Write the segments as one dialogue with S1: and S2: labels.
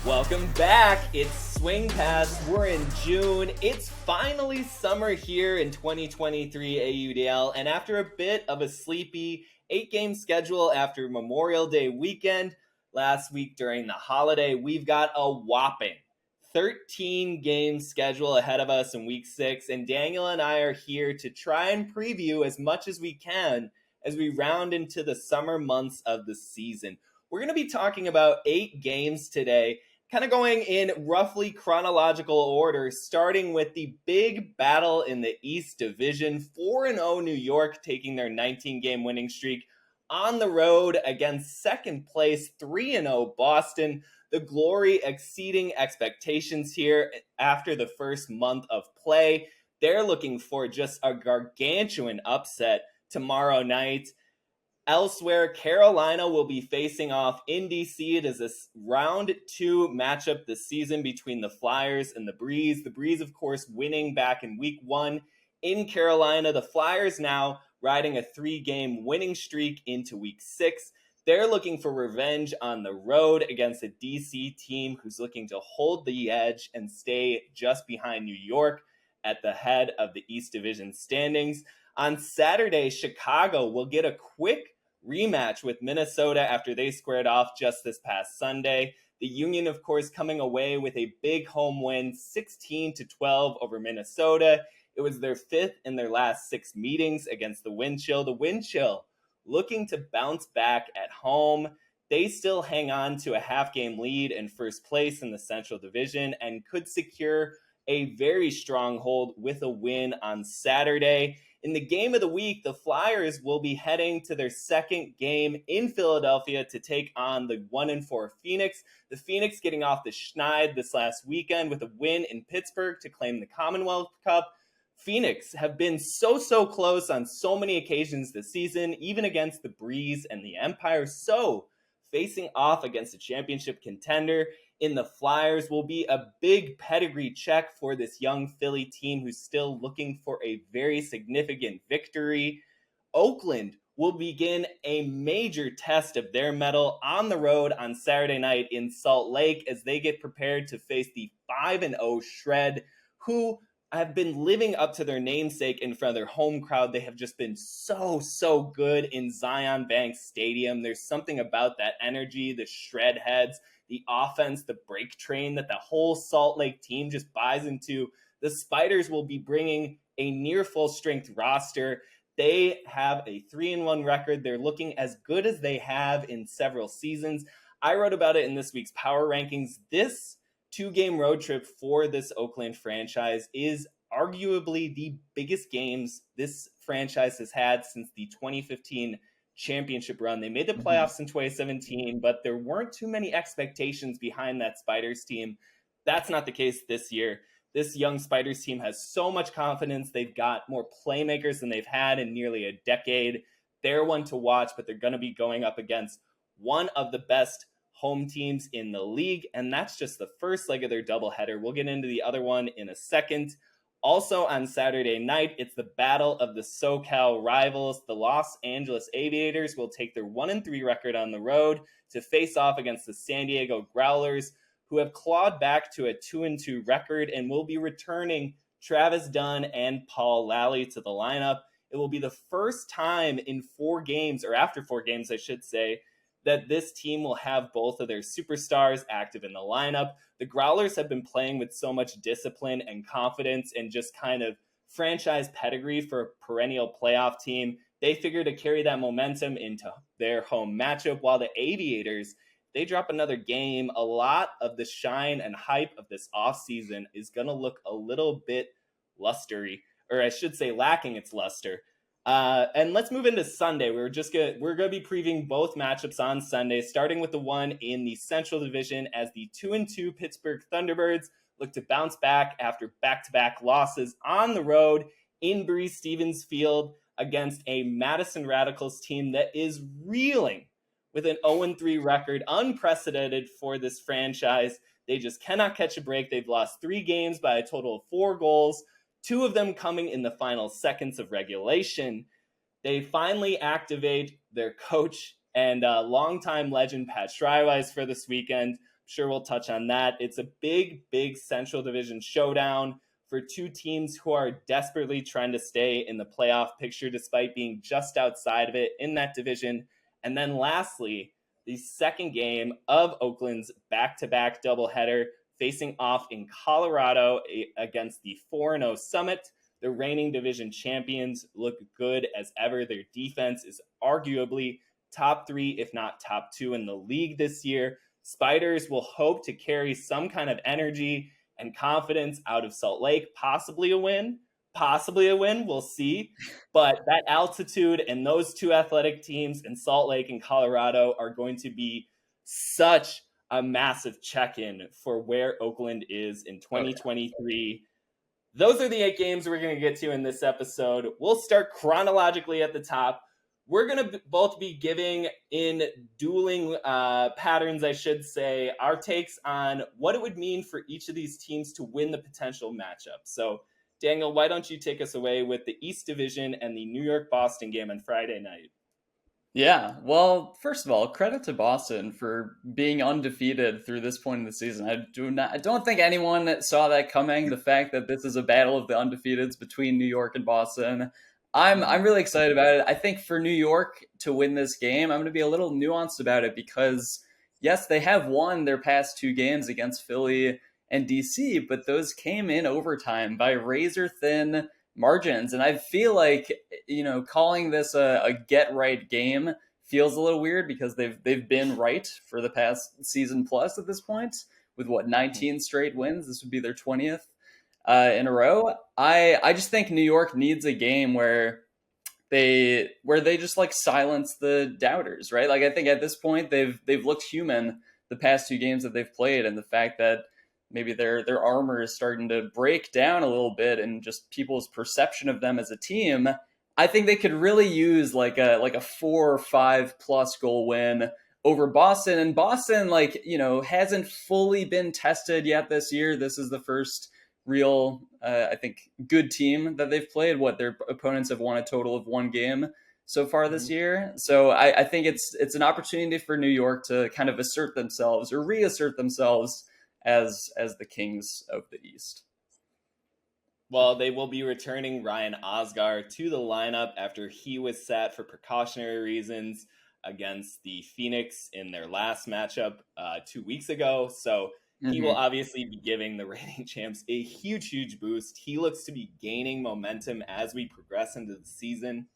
S1: Welcome back. It's Swing Pass. We're in June. It's finally summer here in 2023 AUDL. And after a bit of a sleepy 8-game schedule after Memorial Day weekend last week during the holiday, we've got a whopping 13-game schedule ahead of us in week 6. And Daniel and I are here to try and preview as much as we can as we round into the summer months of the season. We're going to be talking about 8 games today, kind of going in roughly chronological order, starting with the big battle in the East Division. 4-0 New York taking their 19-game winning streak on the road against second place 3-0 Boston. The Glory exceeding expectations here after the first month of play. They're looking for just a gargantuan upset tomorrow night. Elsewhere, Carolina will be facing off in DC. It is a round 2 matchup this season between the Flyers and the Breeze. The Breeze, of course, winning back in week 1 in Carolina. The Flyers now riding a 3-game winning streak into week 6. They're looking for revenge on the road against a DC team who's looking to hold the edge and stay just behind New York at the head of the East Division standings. On Saturday, Chicago will get a quick rematch with Minnesota after they squared off just this past Sunday. The Union, of course, coming away with a big home win, 16-12 over Minnesota. It was their 5th in their last 6 meetings against the Wind Chill. The Wind Chill looking to bounce back at home. They still hang on to a half-game lead in first place in the Central Division and could secure a very strong hold with a win on Saturday. In the game of the week, the Flyers will be heading to their second game in Philadelphia to take on the 1-4 Phoenix. The Phoenix getting off the schneid this last weekend with a win in Pittsburgh to claim the Commonwealth Cup. Phoenix have been so close on so many occasions this season, even against the Breeze and the Empire. So facing off against a championship contender in the Flyers will be a big pedigree check for this young Philly team who's still looking for a very significant victory. Oakland will begin a major test of their mettle on the road on Saturday night in Salt Lake as they get prepared to face the 5-0 Shred, who have been living up to their namesake in front of their home crowd. They have just been so good in Zion Bank Stadium. There's something about that energy, the Shred heads, the offense, the break train that the whole Salt Lake team just buys into. The Spiders will be bringing a near full strength roster. They have a 3-1 record. They're looking as good as they have in several seasons. I wrote about it in this week's Power Rankings. This 2-game road trip for this Oakland franchise is arguably the biggest games this franchise has had since the 2015 championship run. They made the playoffs in 2017, but there weren't too many expectations behind that Spiders team. That's not the case this year. This young Spiders team has so much confidence. They've got more playmakers than they've had in nearly a decade. They're one to watch, but they're going to be going up against one of the best home teams in the league, and that's just the first leg of their doubleheader. We'll get into the other one in a second. Also on Saturday night, it's the battle of the SoCal rivals. The Los Angeles Aviators will take their 1-3 record on the road to face off against the San Diego Growlers, who have clawed back to a 2-2 record and will be returning Travis Dunn and Paul Lally to the lineup. It will be the first time in 4 games, or after 4 games, I should say, that this team will have both of their superstars active in the lineup. The Growlers have been playing with so much discipline and confidence and just kind of franchise pedigree for a perennial playoff team. They figure to carry that momentum into their home matchup, while the Aviators, they drop another game. A lot of the shine and hype of this offseason is going to look a little bit lustery, or I should say lacking its luster. And let's move into Sunday. We're going to be previewing both matchups on Sunday, starting with the one in the Central Division as the 2-2 Pittsburgh Thunderbirds look to bounce back after back-to-back losses on the road in Breeze Stevens Field against a Madison Radicals team that is reeling with an 0-3 record, unprecedented for this franchise. They just cannot catch a break. They've lost 3 games by a total of 4 goals. 2 of them coming in the final seconds of regulation. They finally activate their coach and longtime legend Pat Schreiweiss for this weekend. sure we'll touch on that. It's a big Central Division showdown for two teams who are desperately trying to stay in the playoff picture despite being just outside of it in that division. And then lastly, the second game of Oakland's back-to-back doubleheader facing off in Colorado against the 4-0 Summit. The reigning division champions look good as ever. Their defense is arguably top 3, if not top 2 in the league this year. Spiders will hope to carry some kind of energy and confidence out of Salt Lake. Possibly a win. We'll see. But that altitude and those two athletic teams in Salt Lake and Colorado are going to be such a massive check-in for where Oakland is in 2023. Those are the 8 games we're going to get to in this episode. We'll start chronologically at the top. We're going to both be giving, in dueling patterns, I should say, our takes on what it would mean for each of these teams to win the potential matchup. So, Daniel, why don't you take us away with the East Division and the New York-Boston game on Friday night?
S2: Yeah, well, first of all, credit to Boston for being undefeated through this point in the season. I don't think anyone saw that coming. The fact that this is a battle of the undefeateds between New York and Boston. I'm really excited about it. I think for New York to win this game, I'm going to be a little nuanced about it because, yes, they have won their past 2 games against Philly and DC, but those came in overtime by razor-thin margins. And I feel like, calling this a get-right game feels a little weird because they've been right for the past season plus at this point with, 19 straight wins. This would be their 20th. In a row. I just think New York needs a game where they just like silence the doubters, right? Like I think at this point they've looked human the past 2 games that they've played, and the fact that maybe their armor is starting to break down a little bit and just people's perception of them as a team. I think they could really use like a 4 or 5 plus goal win over Boston, and Boston hasn't fully been tested yet this year. This is the first real, I think, good team that they've played. Their opponents have won a total of 1 game so far this year. So I think it's an opportunity for New York to kind of assert themselves or reassert themselves as the kings of the East.
S1: Well, they will be returning Ryan Osgar to the lineup after he was sat for precautionary reasons against the Phoenix in their last matchup 2 weeks ago. So he will obviously be giving the reigning champs a huge boost. He looks to be gaining momentum as we progress into the season.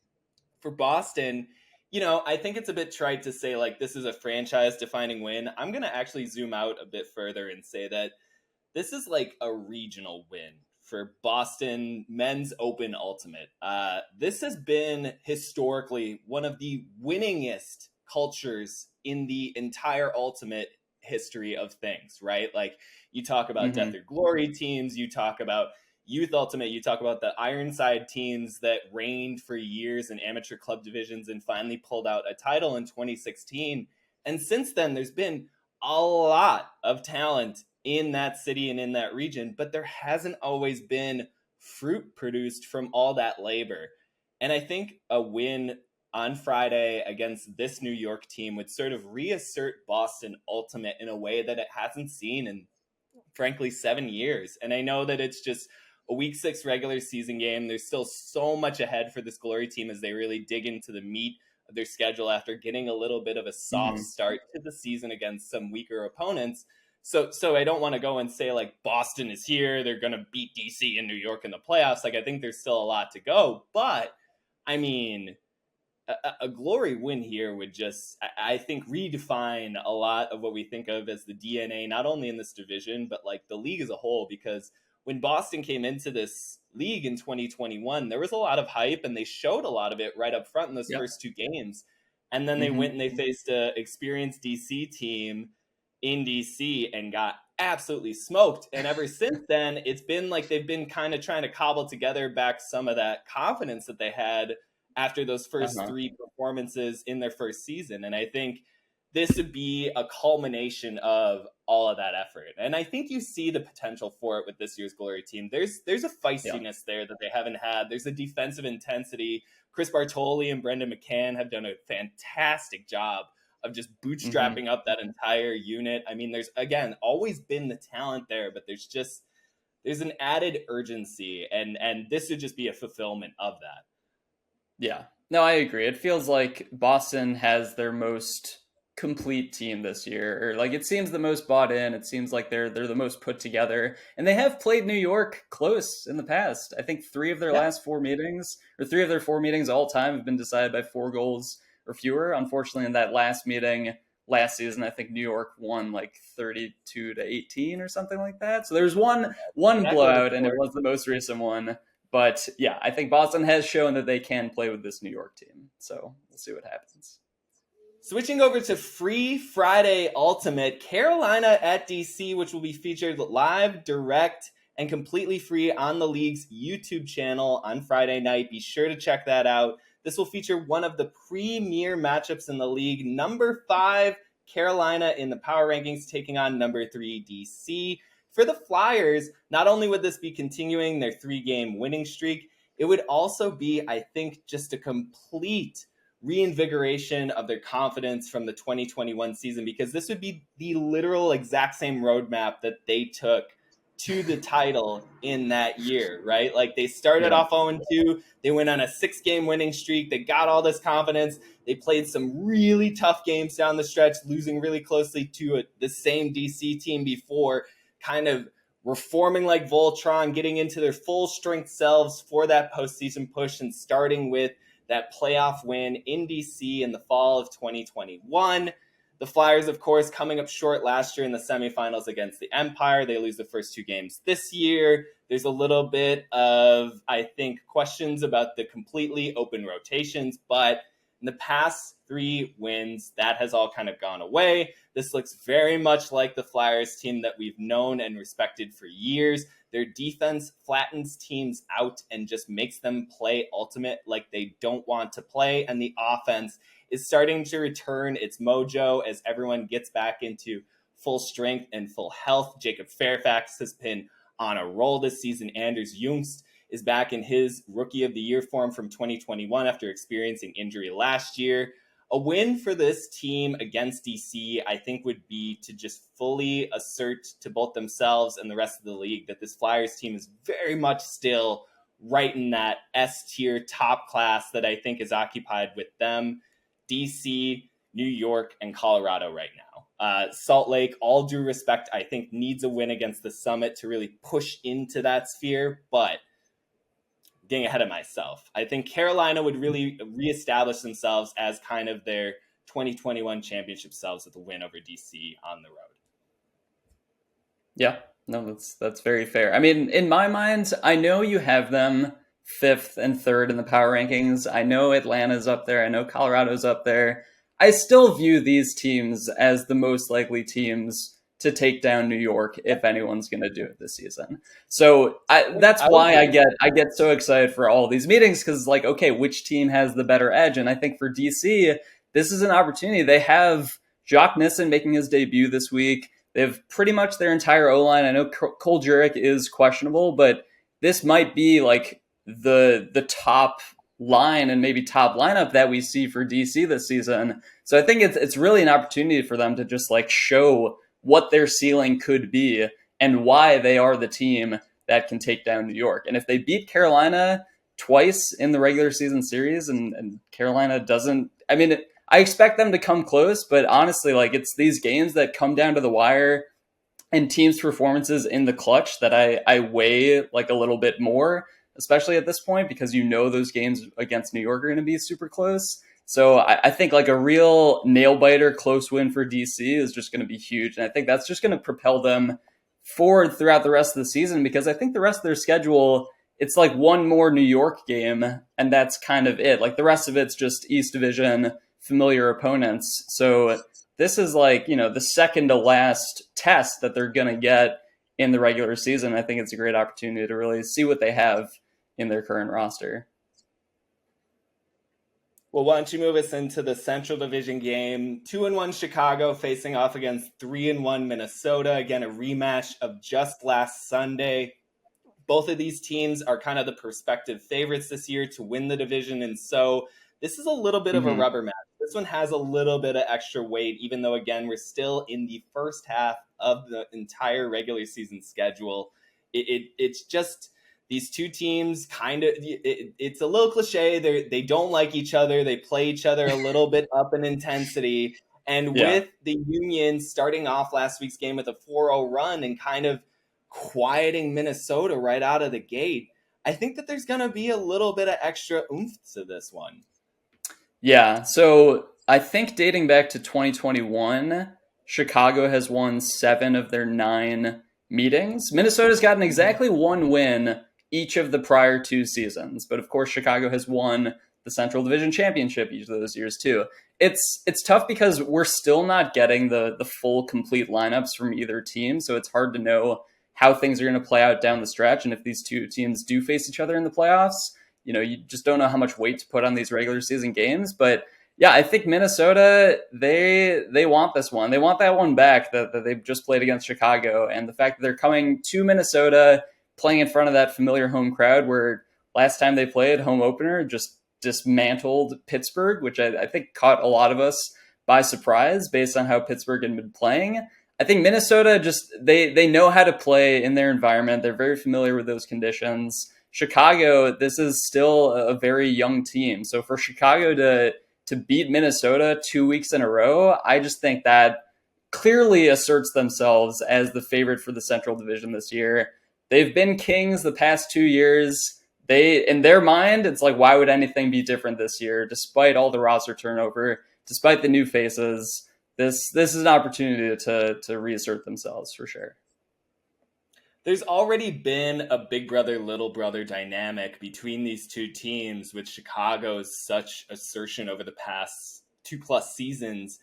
S1: For Boston, I think it's a bit trite to say like this is a franchise-defining win. I'm going to actually zoom out a bit further and say that this is like a regional win for Boston Men's Open Ultimate. This has been historically one of the winningest cultures in the entire Ultimate history of things, right? Like you talk about Death or Glory teams, you talk about Youth Ultimate, you talk about the Ironside teams that reigned for years in amateur club divisions and finally pulled out a title in 2016. And since then, there's been a lot of talent in that city and in that region, but there hasn't always been fruit produced from all that labor. And I think a win on Friday against this New York team would sort of reassert Boston Ultimate in a way that it hasn't seen in, frankly, 7 years. And I know that it's just a week 6 regular season game. There's still so much ahead for this Glory team as they really dig into the meat of their schedule after getting a little bit of a soft start to the season against some weaker opponents. So I don't want to go and say like Boston is here, they're going to beat DC and New York in the playoffs. Like I think there's still a lot to go, but I mean, a Glory win here would just, I think, redefine a lot of what we think of as the DNA, not only in this division, but like the league as a whole. Because when Boston came into this league in 2021, there was a lot of hype and they showed a lot of it right up front in those first 2 games. And then they went and they faced an experienced DC team in DC and got absolutely smoked. And ever since then, it's been like they've been kind of trying to cobble together back some of that confidence that they had after those first 3 performances in their first season. And I think this would be a culmination of all of that effort. And I think you see the potential for it with this year's Glory team. There's a feistiness there that they haven't had. There's a defensive intensity. Chris Bartoli and Brendan McCann have done a fantastic job of just bootstrapping up that entire unit. I mean, there's, again, always been the talent there, but there's an added urgency, and this would just be a fulfillment of that.
S2: Yeah. No, I agree. It feels like Boston has their most complete team this year, or like it seems the most bought in. It seems like they're the most put together, and they have played New York close in the past. I think three of their four meetings all time have been decided by 4 goals or fewer. Unfortunately, in that last meeting last season, I think New York won like 32-18 or something like that. So there's one blowout, and it was the most recent one. But yeah, I think Boston has shown that they can play with this New York team. So we'll see what happens.
S1: Switching over to Free Friday Ultimate, Carolina at DC, which will be featured live, direct, and completely free on the league's YouTube channel on Friday night. Be sure to check that out. This will feature one of the premier matchups in the league. Number 5, Carolina in the power rankings, taking on number 3, DC. For the Flyers, not only would this be continuing their 3-game winning streak, it would also be, I think, just a complete reinvigoration of their confidence from the 2021 season, because this would be the literal exact same roadmap that they took to the title in that year, right? Like, they started off 0-2, they went on a 6-game winning streak, they got all this confidence, they played some really tough games down the stretch, losing really closely to the same DC team before, kind of reforming like Voltron, getting into their full strength selves for that postseason push, and starting with that playoff win in DC in the fall of 2021. The Flyers, of course, coming up short last year in the semifinals against the Empire. They lose the first 2 games this year. There's a little bit of, I think, questions about the completely open rotations, but in the past 3 wins, that has all kind of gone away. This looks very much like the Flyers team that we've known and respected for years. Their defense flattens teams out and just makes them play ultimate like they don't want to play. And the offense is starting to return its mojo as everyone gets back into full strength and full health. Jacob Fairfax has been on a roll this season. Anders Ljungst is back in his Rookie of the Year form from 2021 after experiencing injury last year. A win for this team against DC, I think, would be to just fully assert to both themselves and the rest of the league that this Flyers team is very much still right in that S-tier top class that I think is occupied with them, DC, New York, and Colorado right now. Salt Lake, all due respect, I think needs a win against the Summit to really push into that sphere, but getting ahead of myself, I think Carolina would really reestablish themselves as kind of their 2021 championship selves with a win over DC on the road.
S2: Yeah, no, that's very fair. I mean, in my mind, I know you have them 5th and 3rd in the power rankings. I know Atlanta's up there. I know Colorado's up there. I still view these teams as the most likely teams to take down New York if anyone's going to do it this season. So that's why I get so excited for all these meetings, because like, okay, which team has the better edge? And I think for DC, this is an opportunity. They have Jacques Nissen making his debut this week. They have pretty much their entire O-line. I know Cole Jurek is questionable, but this might be like the top line and maybe top lineup that we see for DC this season. So I think it's really an opportunity for them to just like show what their ceiling could be and why they are the team that can take down New York. And if they beat Carolina twice in the regular season series and Carolina doesn't, I mean, I expect them to come close, but honestly, like, it's these games that come down to the wire and teams' performances in the clutch that I weigh like a little bit more, especially at this point, because you know those games against New York are going to be super close. So I think like a real nail biter close win for DC is just going to be huge. And I think that's just going to propel them forward throughout the rest of the season, because I think the rest of their schedule, it's like one more New York game and that's kind of it. Like the rest of it's just East Division familiar opponents. So this is like, you know, the second to last test that they're going to get in the regular season. I think it's a great opportunity to really see what they have in their current roster.
S1: Well, why don't you move us into the Central Division game? 2-1 Chicago facing off against 3-1 Minnesota. Again, a rematch of just last Sunday. Both of these teams are kind of the prospective favorites this year to win the division. And so this is a little bit of a rubber match. this one has a little bit of extra weight, even though, again, we're still in the first half of the entire regular season schedule. It's just these two teams it's a little cliche. They don't like each other. They play each other a little bit up in intensity. And with the Union starting off last week's game with a 4-0 run and kind of quieting Minnesota right out of the gate, I think that there's going to be a little bit of extra oomph to this one.
S2: Yeah, so I think dating back to 2021, Chicago has won 7 of their 9 meetings. Minnesota's gotten exactly 1 win each of the prior 2 seasons, but of course Chicago has won the Central Division Championship each of those years too. It's tough because we're still not getting the full complete lineups from either team, so it's hard to know how things are going to play out down the stretch, and if these two teams do face each other in the playoffs, you just don't know how much weight to put on these regular season games. But yeah, I think Minnesota, they want this one. They want that one back that they've just played against Chicago. And the fact that they're coming to Minnesota, playing in front of that familiar home crowd where last time they played, home opener, just dismantled Pittsburgh, which I think caught a lot of us by surprise based on how Pittsburgh had been playing. I think Minnesota they know how to play in their environment. They're very familiar with those conditions. Chicago, this is still a very young team. So for Chicago to beat Minnesota 2 weeks in a row, I just think that clearly asserts themselves as the favorite for the Central Division this year. They've been kings the past 2 years. In their mind, it's like, why would anything be different this year? Despite all the roster turnover, despite the new faces, this is an opportunity to reassert themselves for sure.
S1: There's already been a big brother, little brother dynamic between these two teams, with Chicago's such assertion over the past 2+ seasons.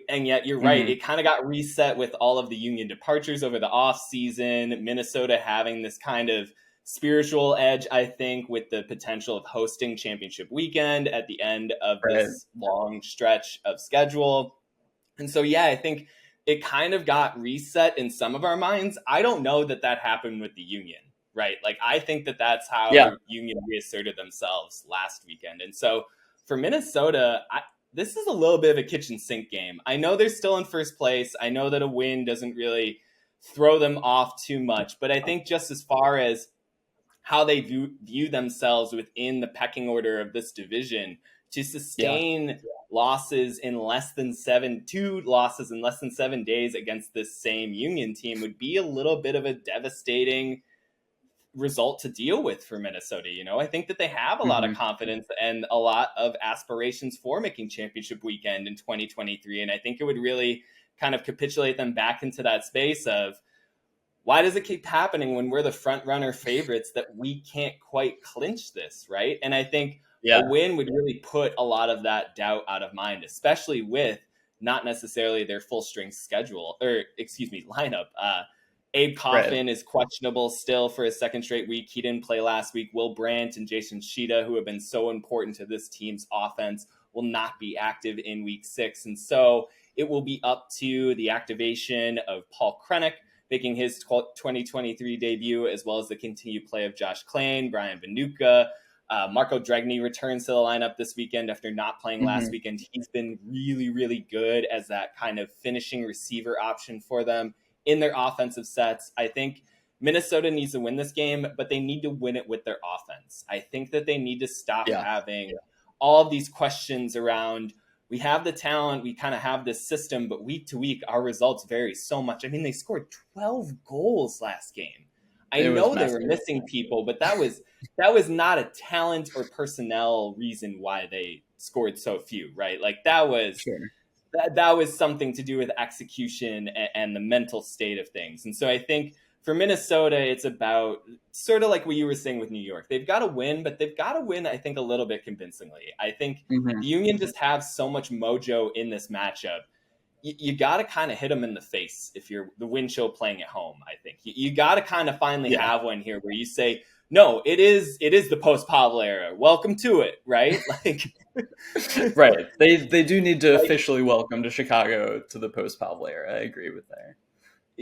S1: And yet you're right, it kind of got reset with all of the Union departures over the offseason, Minnesota having this kind of spiritual edge, I think, with the potential of hosting championship weekend at the end of this long stretch of schedule. And so, yeah, I think it kind of got reset in some of our minds. I don't know that happened with the Union, right? Like, I think that's how Union reasserted themselves last weekend. And so for Minnesota, this is a little bit of a kitchen sink game. I know they're still in first place. I know that a win doesn't really throw them off too much, but I think just as far as how they view themselves within the pecking order of this division, to sustain losses in less than 7 days against this same Union team would be a little bit of a devastating result to deal with for Minnesota. I think that they have a lot of confidence and a lot of aspirations for making championship weekend in 2023. And I think it would really kind of capitulate them back into that space of, why does it keep happening when we're the front runner favorites that we can't quite clinch this, right? And I think a win would really put a lot of that doubt out of mind, especially with not necessarily their full strength lineup. Abe Coffin is questionable still for his second straight week. He didn't play last week. Will Brandt and Jason Sheeta, who have been so important to this team's offense, will not be active in week 6. And so it will be up to the activation of Paul Krennic, making his 2023 debut, as well as the continued play of Josh Klain, Brian Vanuka. Marco Dregny returns to the lineup this weekend after not playing last weekend. He's been really, really good as that kind of finishing receiver option for them in their offensive sets. I think Minnesota needs to win this game, but they need to win it with their offense. I think that they need to stop having all of these questions around, we have the talent, we kind of have this system, but week to week, our results vary so much. I mean, they scored 12 goals last game. I know they were missing people, but that was not a talent or personnel reason why they scored so few, right? Like, that was that was something to do with execution and the mental state of things. And so I think for Minnesota, it's about sort of like what you were saying with New York. They've got to win, but they've got to win, I think, a little bit convincingly. I think the Union just have so much mojo in this matchup. You got to kind of hit them in the face if you're the wind chill playing at home. I think you got to kind of finally have one here where you say, no, it is the post-Pavel era. Welcome to it, right? Like,
S2: right. They do need to officially welcome to Chicago to the post-Pavel era. I agree with that.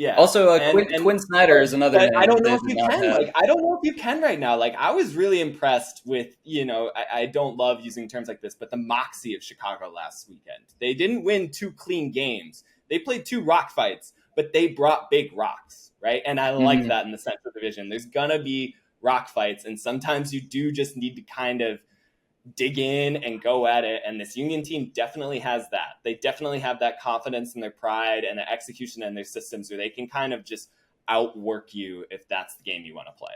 S1: Yeah.
S2: Also,
S1: And
S2: Quinn Snyder is another
S1: but I
S2: name
S1: don't
S2: that
S1: know
S2: they
S1: if
S2: did
S1: you
S2: not
S1: can.
S2: have.
S1: Like, I don't know if you can right now. Like, I was really impressed with, I don't love using terms like this, but the moxie of Chicago last weekend. They didn't win two clean games. They played two rock fights, but they brought big rocks, right? And I like
S2: Mhm.
S1: that in the Central Division. There's gonna be rock fights, and sometimes you do just need to kind of dig in and go at it. And this Union team definitely has that. They definitely have that confidence and their pride and the execution and their systems where they can kind of just outwork you if that's the game you want to play.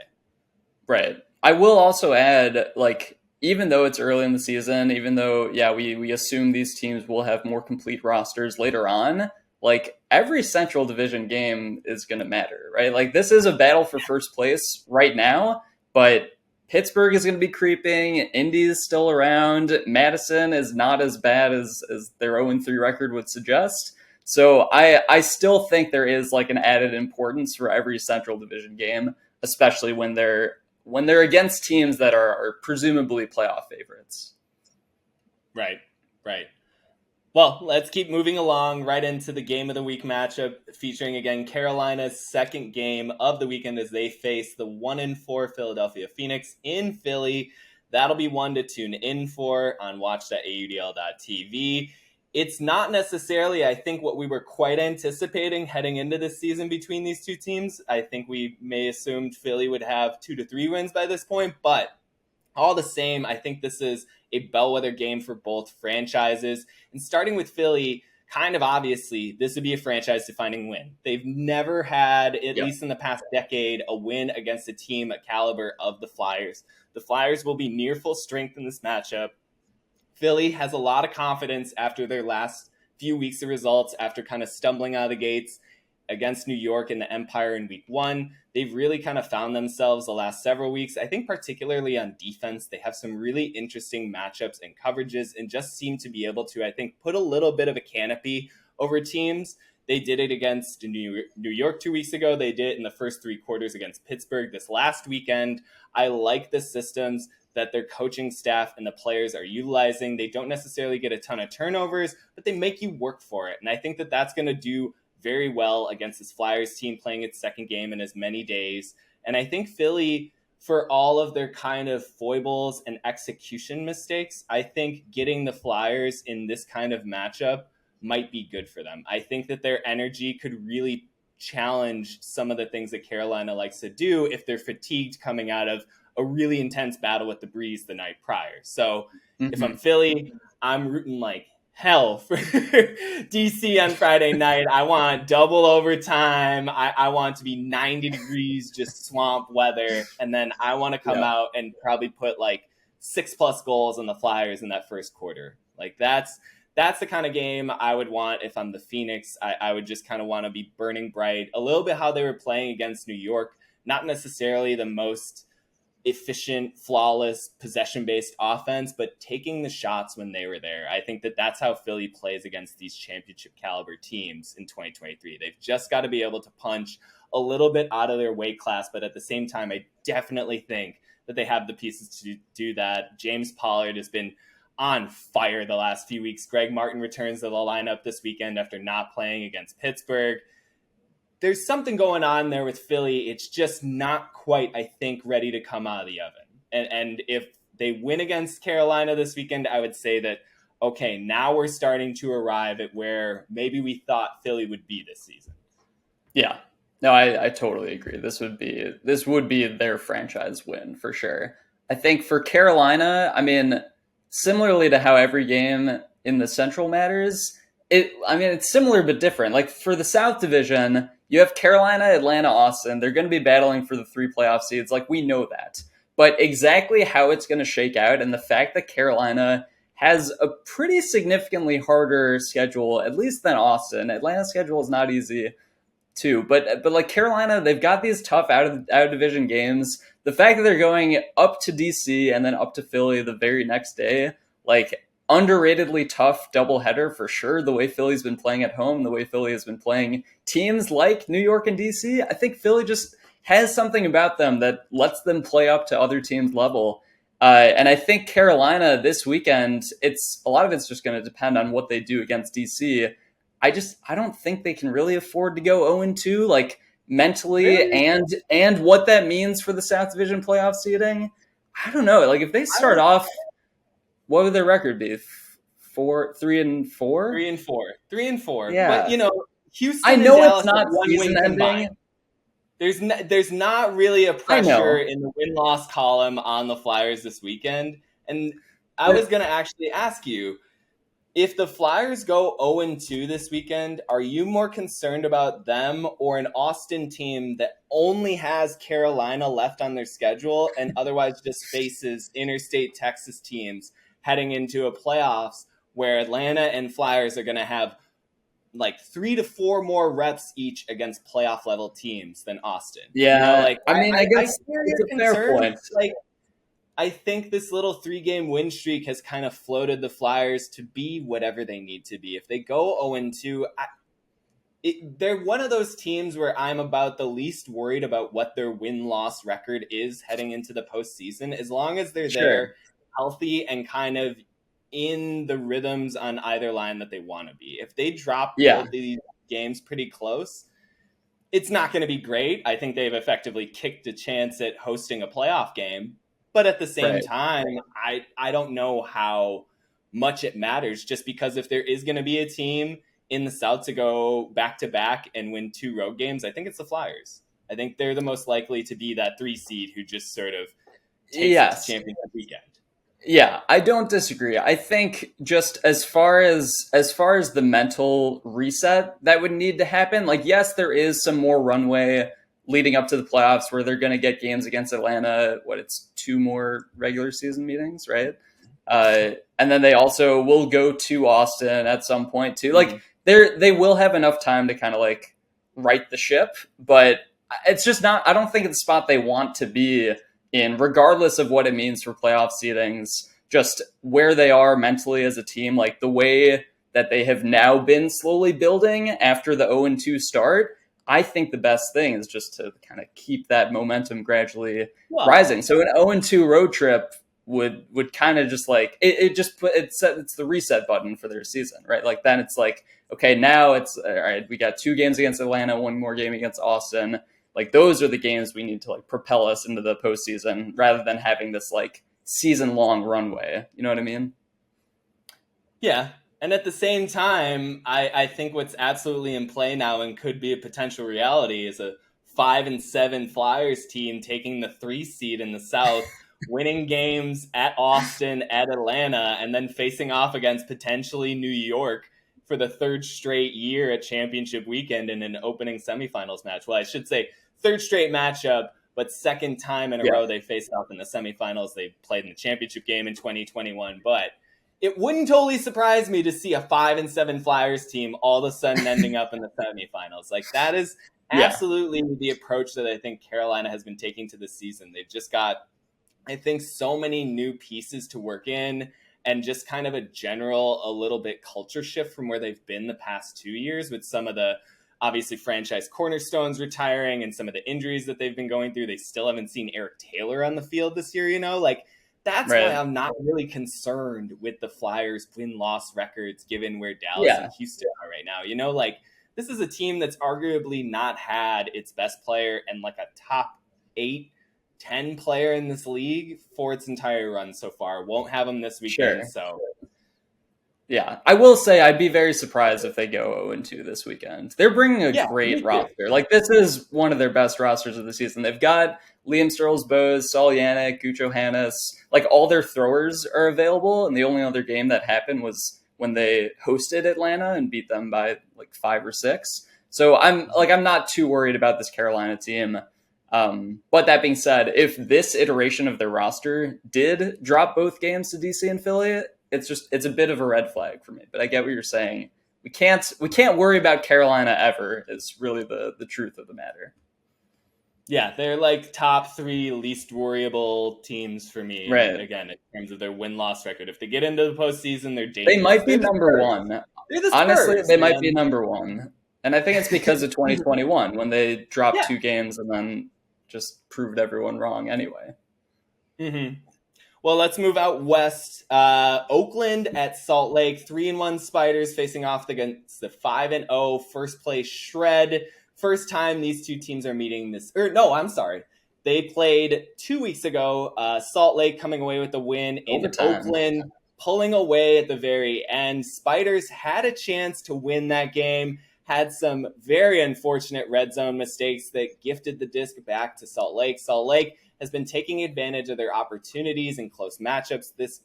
S2: Right. I will also add, like, even though it's early in the season, even though, yeah, we assume these teams will have more complete rosters later on, like, every Central Division game is going to matter, right? Like, this is a battle for first place right now, but Pittsburgh is going to be creeping. Indy's still around. Madison is not as bad as their 0-3 record would suggest. So I still think there is, like, an added importance for every Central Division game, especially when they're against teams that are presumably playoff favorites.
S1: Right, right. Well, let's keep moving along right into the game of the week matchup featuring again Carolina's second game of the weekend as they face the 1-4 Philadelphia Phoenix in Philly. That'll be one to tune in for on watch.audl.tv. It's not necessarily, I think, what we were quite anticipating heading into this season between these two teams. I think we may assumed Philly would have 2 to 3 wins by this point, but all the same, I think this is a bellwether game for both franchises. And starting with Philly, kind of obviously, this would be a franchise-defining win. They've never had, at
S2: Yep.
S1: least in the past decade, a win against a team a caliber of the Flyers. The Flyers will be near full strength in this matchup. Philly has a lot of confidence after their last few weeks of results, after kind of stumbling out of the gates against New York and the Empire in week one. They've really kind of found themselves the last several weeks. I think particularly on defense, they have some really interesting matchups and coverages and just seem to be able to, I think, put a little bit of a canopy over teams. They did it against New York 2 weeks ago. They did it in the first three quarters against Pittsburgh this last weekend. I like the systems that their coaching staff and the players are utilizing. They don't necessarily get a ton of turnovers, but they make you work for it. And I think that that's going to do very well against this Flyers team playing its second game in as many days. And I think Philly, for all of their kind of foibles and execution mistakes, I think getting the Flyers in this kind of matchup might be good for them. I think that their energy could really challenge some of the things that Carolina likes to do if they're fatigued coming out of a really intense battle with the Breeze the night prior. So if I'm Philly, I'm rooting like hell for DC on Friday night. I want double overtime. I want to be 90 degrees, just swamp weather. And then I want to come out and probably put like 6+ goals on the Flyers in that first quarter. Like that's the kind of game I would want if I'm the Phoenix. I would just kind of want to be burning bright, a little bit how they were playing against New York. Not necessarily the most efficient, flawless, possession-based offense, but taking the shots when they were there. I think that that's how Philly plays against these championship caliber teams in 2023. They've just got to be able to punch a little bit out of their weight class, but at the same time, I definitely think that they have the pieces to do that. James Pollard has been on fire the last few weeks. Greg Martin returns to the lineup this weekend after not playing against Pittsburgh. There's something going on there with Philly. It's just not quite, I think, ready to come out of the oven. And if they win against Carolina this weekend, I would say that, okay, now we're starting to arrive at where maybe we thought Philly would be this season.
S2: Yeah. No, I totally agree. This would be their franchise win for sure. I think for Carolina, I mean, similarly to how every game in the Central matters, it's similar but different. Like for the South Division, you have Carolina, Atlanta, Austin. They're going to be battling for the 3 playoff seeds. Like we know that. But exactly how it's going to shake out and the fact that Carolina has a pretty significantly harder schedule, at least than Austin. Atlanta's schedule is not easy too, but like Carolina, they've got these tough out of division games. The fact that they're going up to DC and then up to Philly the very next day, like underratedly tough doubleheader for sure. The way Philly's been playing at home, the way Philly has been playing teams like New York and DC, I think Philly just has something about them that lets them play up to other teams' level. And I think Carolina this weekend, a lot of it's just going to depend on what they do against DC. I don't think they can really afford to go 0-2, like mentally
S1: Really?
S2: and what that means for the South Division playoff seeding. I don't know. Like if they
S1: I
S2: start
S1: was
S2: off, what would their record be? 3-4?
S1: 3-4, 3-4. But
S2: Yeah. I
S1: Houston and
S2: know it's
S1: Dallas have
S2: not
S1: one
S2: season
S1: win combined.
S2: ending.
S1: There's not really a
S2: I
S1: pressure
S2: know.
S1: in the win-loss column on the Flyers this weekend. And I
S2: But
S1: was going to actually ask you, if the Flyers go 0-2 this weekend, are you more concerned about them or an Austin team that only has Carolina left on their schedule and otherwise just faces interstate Texas teams heading into a playoffs where Atlanta and Flyers are going to have like 3 to 4 more reps each against playoff level teams than Austin?
S2: yeah,
S1: Like
S2: I mean, I
S1: I
S2: guess
S1: hear
S2: it's
S1: your
S2: a fair
S1: concerns.
S2: point.
S1: Like, I think this little 3-game win streak has kind of floated the Flyers to be whatever they need to be. If they go 0-2, they're one of those teams where I'm about the least worried about what their win-loss record is heading into the postseason, as long as they're
S2: Sure.
S1: there, healthy, and kind of in the rhythms on either line that they want to be. If they drop
S2: Yeah.
S1: both of these games pretty close, it's not going to be great. I think they've effectively kicked a chance at hosting a playoff game. But at the same
S2: Right.
S1: time, I don't know how much it matters, just because if there is going to be a team in the South to go back to back and win 2 road games, I think it's the Flyers. I think they're the most likely to be that 3 seed who just sort of takes it to
S2: Yes.
S1: championship weekend.
S2: Yeah, I don't disagree. I think just as far as the mental reset that would need to happen, like yes, there is some more runway leading up to the playoffs where they're going to get games against Atlanta. It's 2 more regular season meetings, right? And then they also will go to Austin at some point too. Like they will have enough time to kind of like right the ship, but it's just not. I don't think it's the spot they want to be in, regardless of what it means for playoff seedings, just where they are mentally as a team, like the way that they have now been slowly building after the 0-2 start. I think the best thing is just to kind of keep that momentum gradually rising. So an 0-2 road trip would kind of just like it's the reset button for their season, right? Like then it's like, okay, now it's all right. We got 2 games against Atlanta, 1 more game against Austin. Like those are the games we need to like propel us into the postseason rather than having this like season long runway. You know what I mean?
S1: Yeah. And at the same time, I think what's absolutely in play now and could be a potential reality is a 5-7 Flyers team taking the 3 seed in the South, winning games at Austin, at Atlanta, and then facing off against potentially New York for the 3rd straight year at championship weekend in an opening semifinals match. Well, I should say 3rd straight matchup, but 2nd time in a row they faced off in the semifinals. They played in the championship game in 2021, but it wouldn't totally surprise me to see a 5-7 Flyers team all of a sudden ending up in the semifinals. Like that is absolutely the approach that I think Carolina has been taking to this season. They've just got, I think, so many new pieces to work in, and just kind of a little bit culture shift from where they've been the past 2 years, with some of the obviously franchise cornerstones retiring and some of the injuries that they've been going through. They still haven't seen Eric Taylor on the field this year, like that's why I'm not really concerned with the Flyers win-loss records, given where Dallas and Houston are right now. Like this is a team that's arguably not had its best player and like a top 8-10 player in this league for its entire run so far. Won't have them this weekend. So
S2: yeah, I will say I'd be very surprised if they go 0-2 this weekend. They're bringing a great roster. Like this is one of their best rosters of the season. They've got Liam Sturls-Bose, Saul Yannick, Gucho Hannes. Like all their throwers are available, and the only other game that happened was when they hosted Atlanta and beat them by like 5 or 6. So I'm not too worried about this Carolina team. But that being said, if this iteration of their roster did drop both games to DC and Philly, it's a bit of a red flag for me. But I get what you're saying. We can't worry about Carolina ever is really the truth of the matter.
S1: Yeah, they're like top 3 least worryable teams for me.
S2: Right.
S1: Again, in terms of their win-loss record. If they get into the postseason, they're dangerous.
S2: They might be number 1.
S1: They're the Spurs,
S2: honestly, they might be number 1. And I think it's because of 2021 when they dropped 2 games and then just proved everyone wrong anyway.
S1: Mm-hmm. Well, let's move out west. Oakland at Salt Lake, 3-1 Spiders facing off against the 5-0 first place Shred. First time these two teams are meeting this. Or no, I'm sorry. They played 2 weeks ago. Salt Lake coming away with the win in
S2: Overtime.
S1: Oakland, pulling away at the very end. Spiders had a chance to win that game. Had some very unfortunate red zone mistakes that gifted the disc back to Salt Lake. Salt Lake has been taking advantage of their opportunities in close matchups this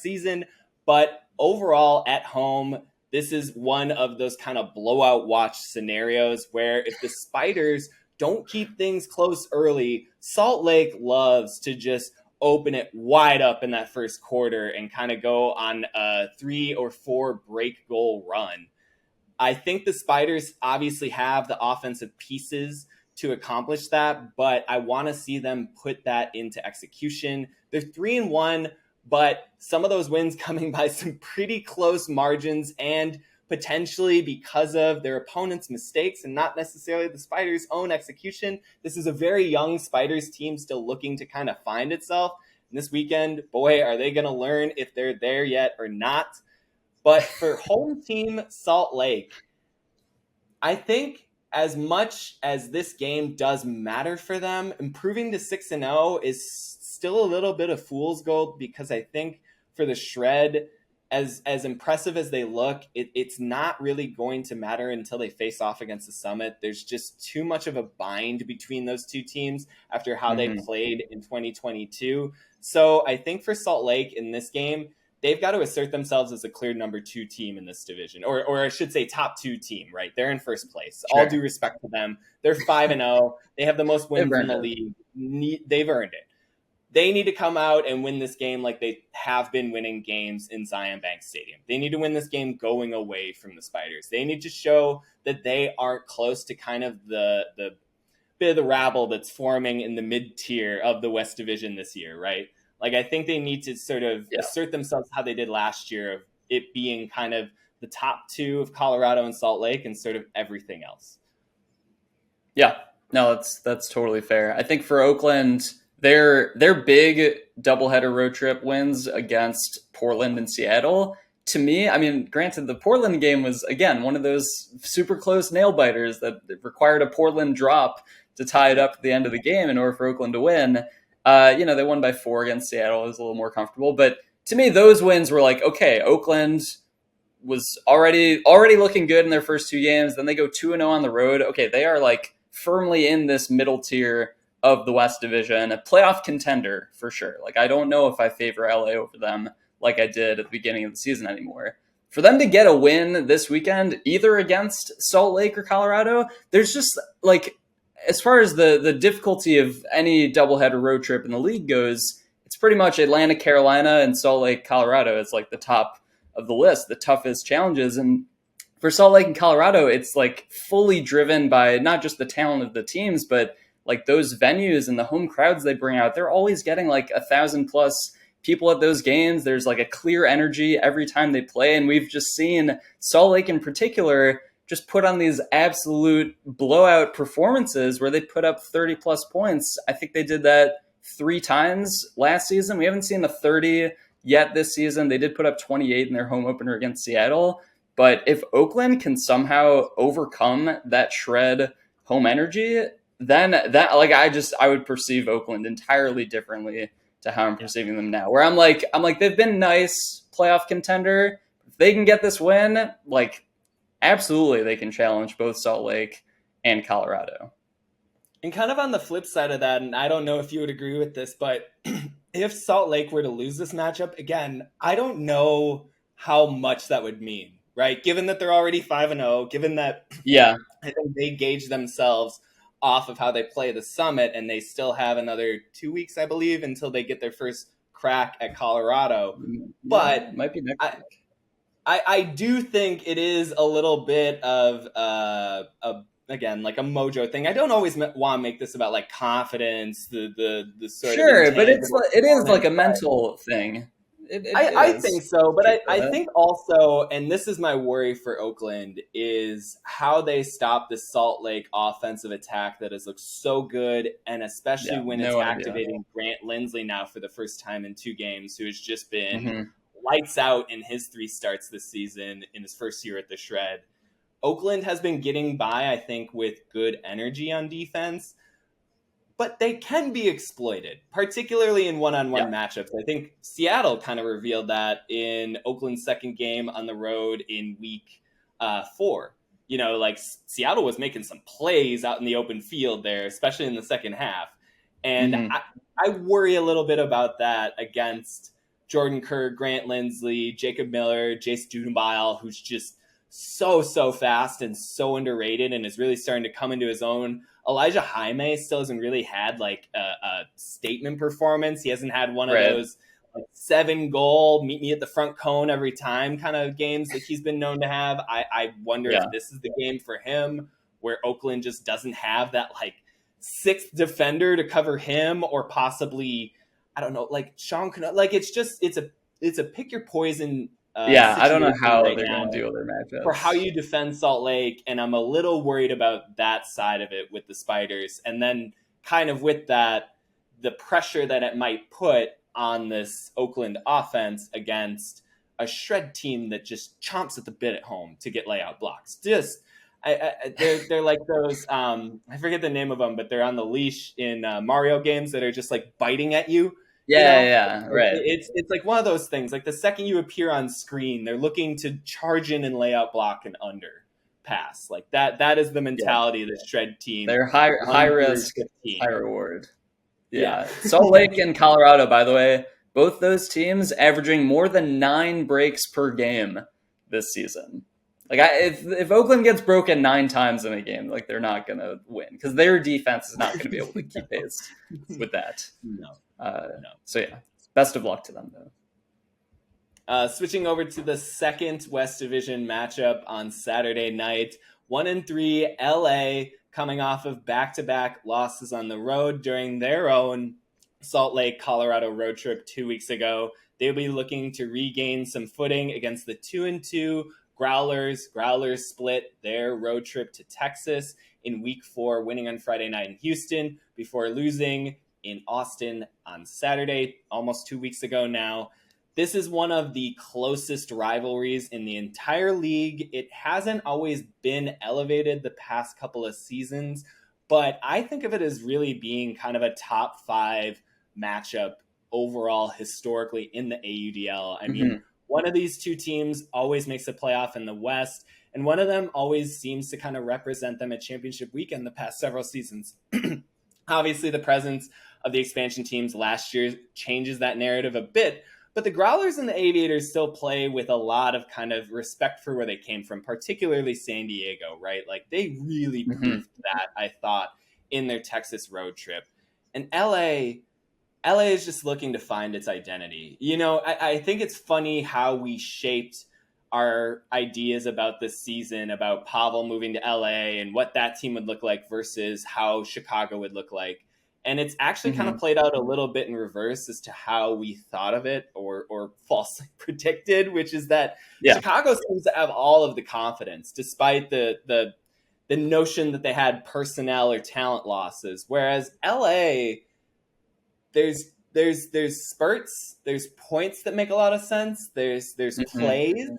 S1: season. But overall, at home, this is one of those kind of blowout watch scenarios where if the Spiders don't keep things close early, Salt Lake loves to just open it wide up in that first quarter and kind of go on a 3 or 4 break goal run. I think the Spiders obviously have the offensive pieces to accomplish that, but I want to see them put that into execution. They're 3-1, but some of those wins coming by some pretty close margins and potentially because of their opponent's mistakes and not necessarily the Spiders' own execution. This is a very young Spiders team still looking to kind of find itself. And this weekend, boy, are they going to learn if they're there yet or not. But for home team Salt Lake, I think as much as this game does matter for them, improving to 6-0 is still a little bit of fool's gold because I think for the Shred, as impressive as they look, it's not really going to matter until they face off against the Summit. There's just too much of a bind between those two teams after how they played in 2022. So I think for Salt Lake in this game, they've got to assert themselves as a clear number 2 team in this division, or I should say top 2 team, right? They're in first place. Sure. All due respect to them. They're 5-0. They have the most wins in the league. They've earned it. They need to come out and win this game like they have been winning games in Zion Bank Stadium. They need to win this game going away from the Spiders. They need to show that they aren't close to kind of the bit of the rabble that's forming in the mid-tier of the West Division this year, right? Like, I think they need to sort of assert themselves how they did last year of it being kind of the top 2 of Colorado and Salt Lake and sort of everything else.
S2: Yeah, no, that's totally fair. I think for Oakland, their big doubleheader road trip wins against Portland and Seattle, to me, I mean, granted, the Portland game was, again, one of those super close nail biters that required a Portland drop to tie it up at the end of the game in order for Oakland to win. They won by 4 against Seattle. It was a little more comfortable. But to me, those wins were like, okay, Oakland was already looking good in their first 2 games. Then they go 2-0 on the road. Okay, they are like firmly in this middle tier of the West Division, a playoff contender for sure. Like, I don't know if I favor LA over them like I did at the beginning of the season anymore. For them to get a win this weekend, either against Salt Lake or Colorado, there's just like, as far as the difficulty of any doubleheader road trip in the league goes, it's pretty much Atlanta, Carolina, and Salt Lake, Colorado. It's like the top of the list, the toughest challenges. And for Salt Lake and Colorado, it's like fully driven by not just the talent of the teams, but like those venues and the home crowds they bring out. They're always getting like 1,000+ people at those games. There's like a clear energy every time they play. And we've just seen Salt Lake in particular just put on these absolute blowout performances where they put up 30+ points. I think they did that 3 times last season. We haven't seen the 30 yet this season. They did put up 28 in their home opener against Seattle. But if Oakland can somehow overcome that Shred home energy, then that, like, I would perceive Oakland entirely differently to how I'm perceiving them now. Where I'm like, they've been nice playoff contender. If they can get this win, like, absolutely, they can challenge both Salt Lake and Colorado.
S1: And kind of on the flip side of that, and I don't know if you would agree with this, but if Salt Lake were to lose this matchup, again, I don't know how much that would mean, right? Given that they're already 5-0, given that I think they gauge themselves off of how they play the Summit, and they still have another 2 weeks, I believe, until they get their first crack at Colorado. But
S2: might be next week.
S1: I do think it is a little bit of again, like a mojo thing. I don't always want to make this about like confidence, the sort of
S2: but it is like a mental thing.
S1: I
S2: is.
S1: think so, but
S2: Truth
S1: I
S2: to it.
S1: think also, and this is my worry for Oakland, is how they stop the Salt Lake offensive attack that has looked so good, and especially
S2: Yeah,
S1: when it's
S2: no idea.
S1: activating Grant Lindsley now for the first time in 2 games, who has just been
S2: Hmm.
S1: lights out in his 3 starts this season in his first year at the Shred. Oakland has been getting by, I think, with good energy on defense, but they can be exploited, particularly in one-on-one
S2: Yeah,
S1: matchups. I think Seattle kind of revealed that in Oakland's second game on the road in week 4. Like Seattle was making some plays out in the open field there, especially in the second half. And
S2: hmm
S1: I worry a little bit about that against Jordan Kerr, Grant Lindsley, Jacob Miller, Jace Dudenbile, who's just so fast and so underrated and is really starting to come into his own. Elijah Jaime still hasn't really had like a statement performance. He hasn't had one of
S2: right.
S1: those like 7-goal, meet me at the front cone every time kind of games that he's been known to have. I wonder
S2: Yeah,
S1: if this is the game for him where Oakland just doesn't have that like sixth defender to cover him, or possibly, I don't know, like Sean Cano. Like it's a pick your poison
S2: yeah. I don't know
S1: situation
S2: how
S1: right
S2: they're
S1: now
S2: going to deal with their
S1: for how
S2: matchups.
S1: you defend Salt Lake, and I'm a little worried about that side of it with the Spiders. And then kind of with that, the pressure that it might put on this Oakland offense against a Shred team that just chomps at the bit at home to get layout blocks. Just they're like those I forget the name of them, but they're on the leash in Mario games that are just like biting at you. You
S2: Yeah,
S1: know,
S2: yeah, right.
S1: it's like one of those things. Like the second you appear on screen, they're looking to charge in and lay out block and under pass. Like that is the
S2: Yeah,
S1: mentality of the Shred team.
S2: they're high
S1: 1 through
S2: risk, high
S1: 15.
S2: reward.
S1: Yeah.
S2: Yeah, Salt Lake and Colorado, by the way, both those teams averaging more than 9 breaks per game this season. Like, if Oakland gets broken 9 times in a game, like they're not gonna win because their defense is not going to be able to keep pace with that.
S1: No, no.
S2: So yeah, best of luck to them though.
S1: Switching over to the second West Division matchup on Saturday night, 1-3 LA coming off of back-to-back losses on the road during their own Salt Lake, Colorado road trip 2 weeks ago. They'll be looking to regain some footing against the 2-2 Growlers. Growlers split their road trip to Texas in week 4, winning on Friday night in Houston before losing in Austin on Saturday, almost 2 weeks ago now. This is one of the closest rivalries in the entire league. It hasn't always been elevated the past couple of seasons, but I think of it as really being kind of a top 5 matchup overall historically in the AUDL. I mean, one of these two teams always makes a playoff in the West, and one of them always seems to kind of represent them at championship weekend the past several seasons. Obviously, the presence of the expansion teams last year changes that narrative a bit, but the Growlers and the Aviators still play with a lot of kind of respect for where they came from, particularly San Diego, right? Like they really proved that, I thought, in their Texas road trip. And LA is just looking to find its identity. I think it's funny how we shaped our ideas about this season, about Pavel moving to LA and what that team would look like versus how Chicago would look like. And it's actually kind of played out a little bit in reverse as to how we thought of it or falsely predicted, which is that
S2: Yeah.
S1: Chicago seems to have all of the confidence, despite the notion that they had personnel or talent losses. Whereas LA, there's spurts, there's points that make a lot of sense, there's plays,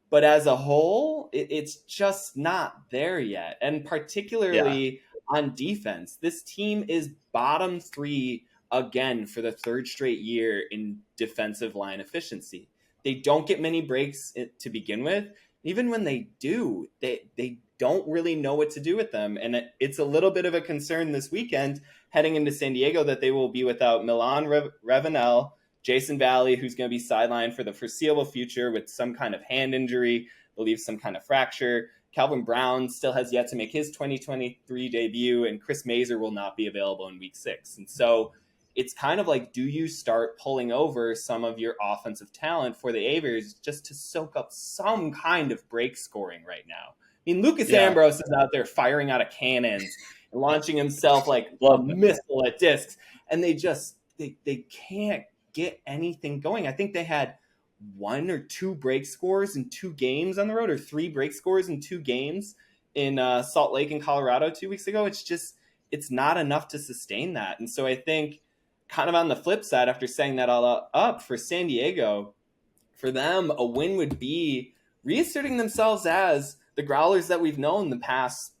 S1: but as a whole, it's just not there yet. And particularly on defense, this team is bottom 3 again for the third straight year in defensive line efficiency. They don't get many breaks to begin with. Even when they do, they don't really know what to do with them. And it's a little bit of a concern this weekend heading into San Diego that they will be without Milan Revanel, Jason Valley, who's going to be sidelined for the foreseeable future with some kind of hand injury, believe some kind of fracture. Calvin Brown still has yet to make his 2023 debut, and Chris Mazer will not be available in week 6. And so it's kind of like, do you start pulling over some of your offensive talent for the Aviators just to soak up some kind of break scoring right now? I mean, Lucas Ambrose is out there firing out of cannons and launching himself like a missile at discs, and they can't get anything going. I think they had 1 or 2 break scores in 2 games on the road, or 3 break scores in 2 games in Salt Lake and Colorado 2 weeks ago. It's not enough to sustain that. And so I think kind of on the flip side, after setting that all up for San Diego, for them, a win would be reasserting themselves as the Growlers that we've known the past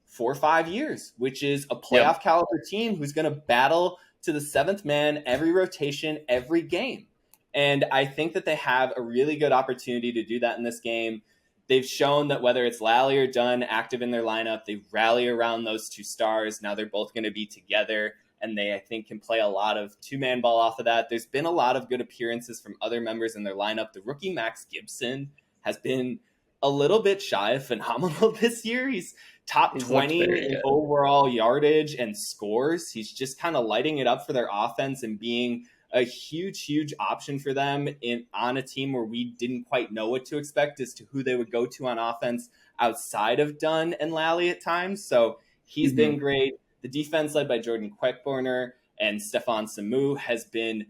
S1: 4 or 5 years, which is a playoff caliber team who's going to battle to the 7th man every rotation, every game. And I think that they have a really good opportunity to do that in this game. They've shown that whether it's Lally or Dunn active in their lineup, they rally around those 2 stars. Now they're both going to be together, and they, I think, can play a lot of 2-man ball off of that. There's been a lot of good appearances from other members in their lineup. The rookie Max Gibson has been a little bit shy of phenomenal this year. He's top 20 in overall yardage and scores. He's just kind of lighting it up for their offense and being a huge option for them on a team where we didn't quite know what to expect as to who they would go to on offense outside of Dunn and Lally at times. So he's been great. The defense led by Jordan Queckborner and Stefan Samu has been,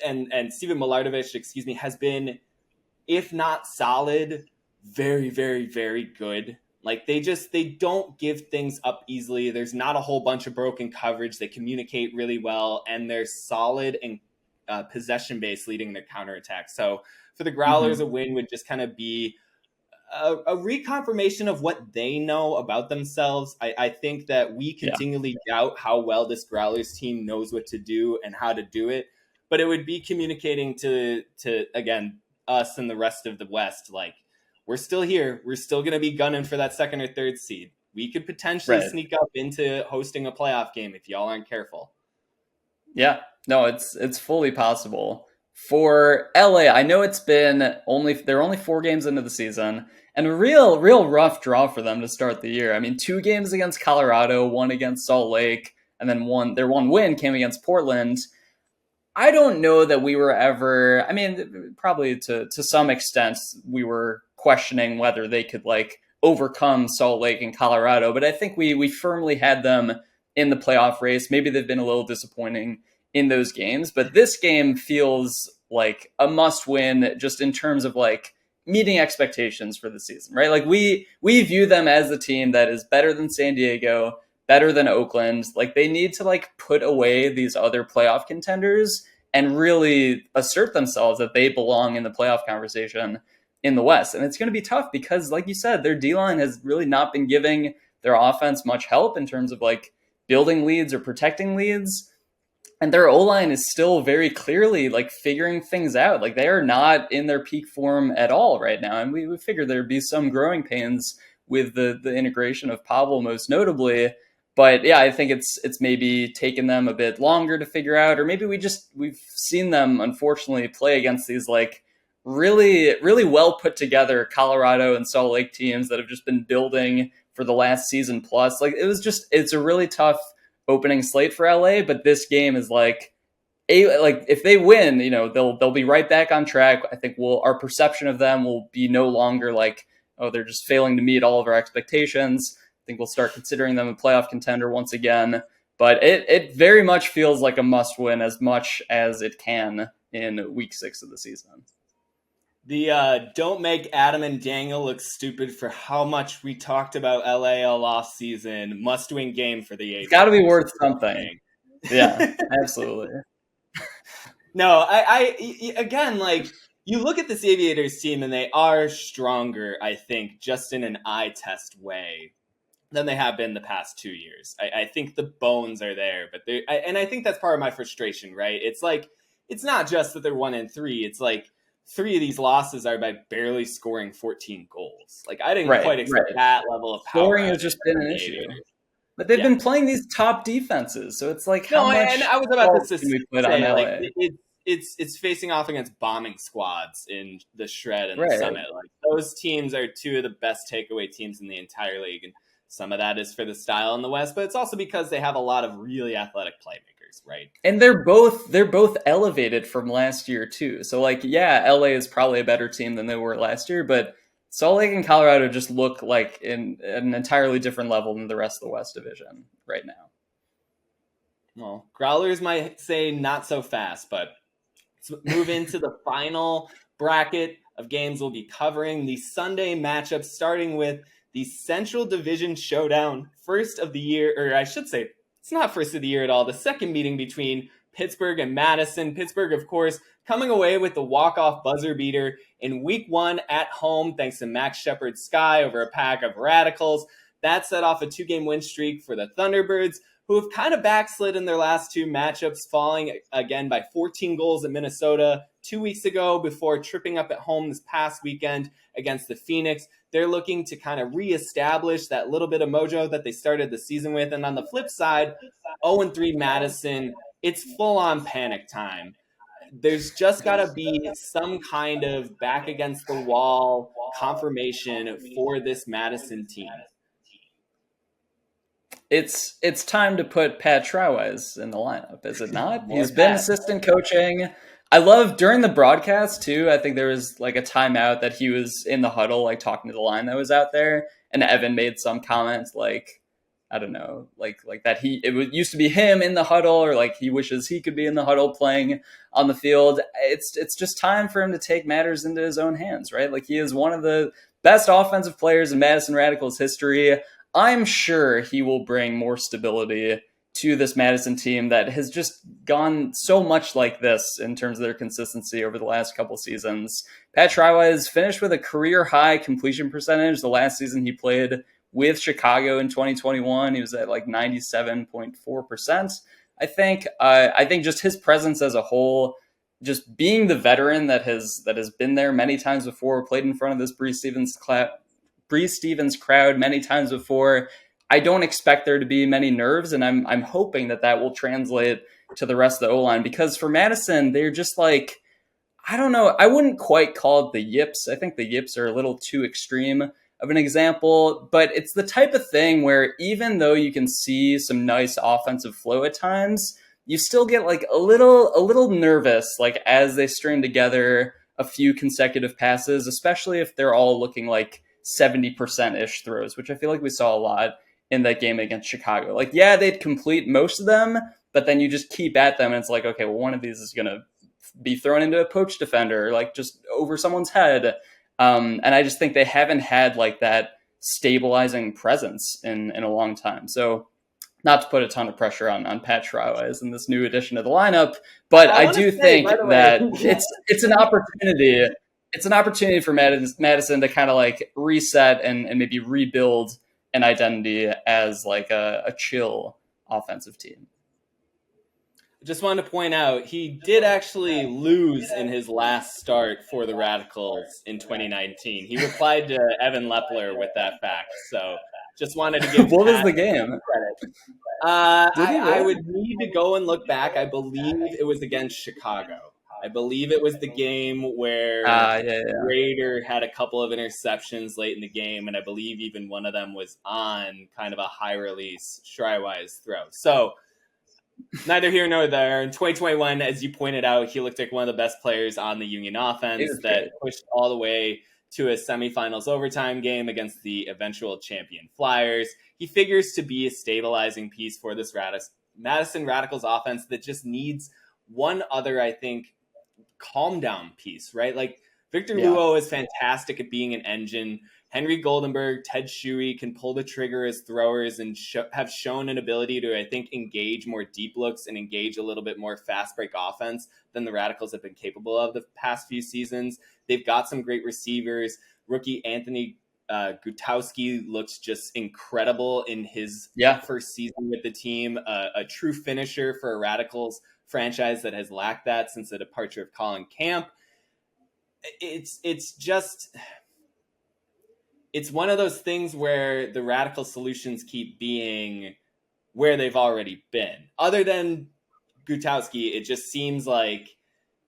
S1: and Steven Milardovich, has been, if not solid, very good. Like they don't give things up easily. There's not a whole bunch of broken coverage. They communicate really well, and they're solid and possession based, leading their counterattack. So for the Growlers, a win would just kind of be a reconfirmation of what they know about themselves. I think that we continually doubt how well this Growlers team knows what to do and how to do it, but it would be communicating to again, us and the rest of the West, like, we're still here. We're still going to be gunning for that 2nd or 3rd seed. We could potentially sneak up into hosting a playoff game if y'all aren't careful.
S2: Yeah, no, it's fully possible. For LA, I know they're only 4 games into the season, and a real rough draw for them to start the year. I mean, 2 games against Colorado, 1 against Salt Lake, and then their one win came against Portland. I don't know that we were ever, I mean, probably to some extent, we were questioning whether they could like overcome Salt Lake and Colorado, but I think we firmly had them in the playoff race. Maybe they've been a little disappointing in those games, but this game feels like a must win just in terms of like meeting expectations for the season, right? Like we view them as the team that is better than San Diego, better than Oakland. Like they need to like put away these other playoff contenders and really assert themselves that they belong in the playoff conversation in the West. And it's going to be tough because, like you said, their D-line has really not been giving their offense much help in terms of like building leads or protecting leads. And their O-line is still very clearly like figuring things out. Like they are not in their peak form at all right now. And we figured there'd be some growing pains with the integration of Pablo most notably. But yeah, I think it's maybe taken them a bit longer to figure out, or maybe we've seen them unfortunately play against these like really well put together Colorado and Salt Lake teams that have just been building for the last season plus. Like it's a really tough opening slate for LA, but this game is like if they win, you know, they'll be right back on track. I think our perception of them will be no longer like, oh, they're just failing to meet all of our expectations. I think we'll start considering them a playoff contender once again, but it very much feels like a must win as much as it can in week 6 of the season.
S1: The don't make Adam and Daniel look stupid for how much we talked about LA all off season. Must win game for the A's.
S2: It's got to be worth something. Yeah, absolutely.
S1: No, I again, like, you look at this Aviators team and they are stronger, I think, just in an eye test way than they have been the past 2 years. I think the bones are there, but I think that's part of my frustration, right? It's like, it's not just that they're 1-3. It's like 3 of these losses are by barely scoring 14 goals. Like, I didn't quite expect that level of power.
S2: Scoring has just been an issue. But they've been playing these top defenses, so it's like how much.
S1: And I was about to say,
S2: like,
S1: it's facing off against bombing squads in the Shred and the Summit. Like, those teams are 2 of the best takeaway teams in the entire league, and some of that is for the style in the West, but it's also because they have a lot of really athletic playmakers, right?
S2: And they're both elevated from last year too. So like, yeah, LA is probably a better team than they were last year, but Salt Lake and Colorado just look like in an entirely different level than the rest of the West Division right now.
S1: Well, Growlers might say not so fast, but Let's move into the final bracket of games we'll be covering. The Sunday matchups, starting with the Central Division Showdown, first of the year, or I should say, it's not first of the year at all. The second meeting between Pittsburgh and Madison. Pittsburgh, of course, coming away with the walk-off buzzer beater in week 1 at home, thanks to Max Shepard's Sky over a pack of Radicals. That set off a 2-game win streak for the Thunderbirds, who have kind of backslid in their last 2 matchups, falling again by 14 goals at Minnesota 2 weeks ago before tripping up at home this past weekend against the Phoenix. They're looking to kind of reestablish that little bit of mojo that they started the season with. And on the flip side, 0-3 Madison, it's full-on panic time. There's just got to be some kind of back against the wall confirmation for this Madison team.
S2: It's time to put Pat Trowise in the lineup, is it not? He's been assistant coaching. I love during the broadcast too. I think there was like a timeout that he was in the huddle, like talking to the line that was out there, and Evan made some comments like, I don't know, like that used to be him in the huddle, or like he wishes he could be in the huddle playing on the field. It's just time for him to take matters into his own hands, right? Like he is one of the best offensive players in Madison Radicals history. I'm sure he will bring more stability to this Madison team that has just gone so much like this in terms of their consistency over the last couple seasons. Pat Trowise finished with a career high completion percentage the last season he played with Chicago in 2021. He was at like 97.4%. I think just his presence as a whole, just being the veteran that has been there many times before, played in front of this Bree Stevens crowd many times before. I don't expect there to be many nerves, and I'm hoping that will translate to the rest of the O-line, because for Madison, they're just like, I don't know, I wouldn't quite call it the yips. I think the yips are a little too extreme of an example, but it's the type of thing where even though you can see some nice offensive flow at times, you still get like a little nervous, like as they string together a few consecutive passes, especially if they're all looking like 70%-ish throws, which I feel like we saw a lot in that game against Chicago. Like, yeah, they'd complete most of them, but then you just keep at them and it's like, okay, well, one of these is going to be thrown into a poach defender, like just over someone's head. And I just think they haven't had like that stabilizing presence in a long time. So not to put a ton of pressure on Pat Trowise in this new addition to the lineup, but I do think that it's an opportunity. It's an opportunity for Madison to kind of like reset and maybe rebuild an identity as like a chill offensive team.
S1: Just wanted to point out, he did actually lose in his last start for the Radicals in 2019. He replied to Evan Lepler with that fact. So just wanted to give
S2: what was the game?
S1: Credit. I would need to go and look back. I believe it was against Chicago. I believe it was the game where Raider had a couple of interceptions late in the game, and I believe even one of them was on kind of a high-release Trowise throw. So neither here nor there. In 2021, as you pointed out, he looked like one of the best players on the Union offense that pushed all the way to a semifinals overtime game against the eventual champion Flyers. He figures to be a stabilizing piece for this Madison Radicals offense that just needs one other, I think, calm down piece, right? Like Victor Luo is fantastic at being an engine. Henry Goldenberg, Ted Shuey can pull the trigger as throwers and have shown an ability to, I think, engage more deep looks and engage a little bit more fast break offense than the Radicals have been capable of the past few seasons. They've got some great receivers. Rookie Anthony Gutowski looks just incredible in his first season with the team. A true finisher for a Radicals franchise that has lacked that since the departure of Colin Camp. It's one of those things where the Radical solutions keep being where they've already been. Other than Gutowski, it just seems like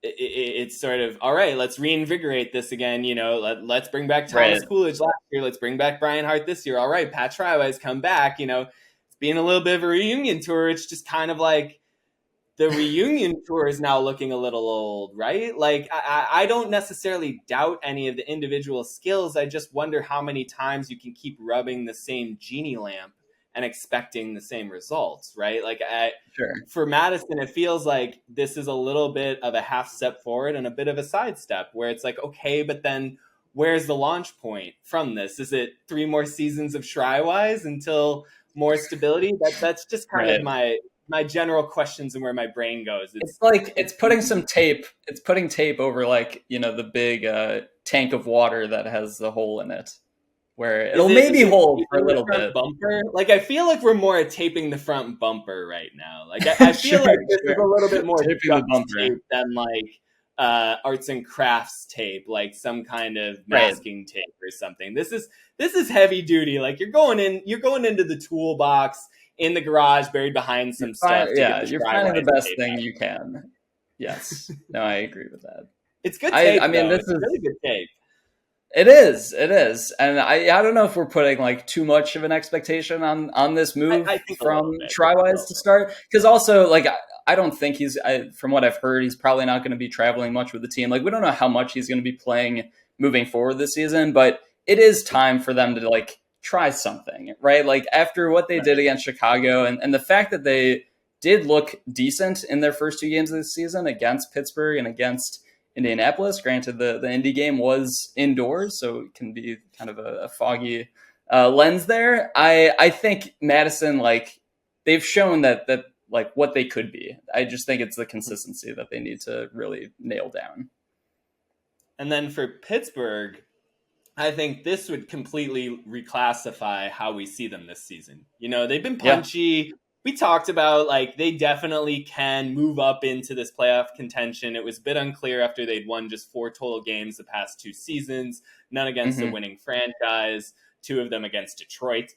S1: it's sort of, all right, let's reinvigorate this again. You know, let's bring back Thomas Coolidge last year. Let's bring back Brian Hart this year. All right, Pat Trowise come back. You know, it's being a little bit of a reunion tour. It's just kind of like the reunion tour is now looking a little old, right? Like, I don't necessarily doubt any of the individual skills. I just wonder how many times you can keep rubbing the same genie lamp and expecting the same results, right? Like
S2: Sure.
S1: for Madison, it feels like this is a little bit of a half step forward and a bit of a sidestep where it's like, okay, but then where's the launch point from this? Is it 3 more seasons of Shrywise until more stability? That's just kind of
S2: Right.
S1: my general questions and where my brain goes.
S2: It's like it's putting some tape. It's putting tape over like the big tank of water that has the hole in it, where it'll maybe
S1: is it
S2: hold for a
S1: taping the
S2: little
S1: front
S2: bit.
S1: bumper? Like I feel like we're more at taping the front bumper right now. Like I feel
S2: Sure,
S1: like this is
S2: sure.
S1: a little bit more
S2: Taping the
S1: duct
S2: bumper.
S1: tape than like arts and crafts tape, like some kind of
S2: Right.
S1: masking tape or something. This is heavy duty. Like you're going into the toolbox in the garage, buried behind some stuff to get the
S2: You're finding
S1: Shrywise
S2: the best
S1: tape
S2: thing
S1: out.
S2: you can. Yes. No, I agree with that.
S1: It's good tape,
S2: I mean,
S1: though.
S2: this
S1: It's
S2: is
S1: really good tape.
S2: It is, and I don't know if we're putting like too much of an expectation on this move
S1: I think a
S2: from
S1: little bit.
S2: Trywise to start, because also like I don't think from what I've heard, he's probably not going to be traveling much with the team. Like we don't know how much he's going to be playing moving forward this season, but it is time for them to like try something, right? Like after what they did against Chicago, and the fact that they did look decent in their first 2 games of the season against Pittsburgh and against Indianapolis. Granted, the Indy game was indoors, so it can be kind of a foggy lens there. I think Madison, like they've shown that like what they could be. I just think it's the consistency that they need to really nail down.
S1: And then for Pittsburgh, I think this would completely reclassify how we see them this season. They've been punchy. Yeah. We talked about like they definitely can move up into this playoff contention. It was a bit unclear after they'd won just 4 total games the past 2 seasons, none against a winning franchise, 2 of them against Detroit.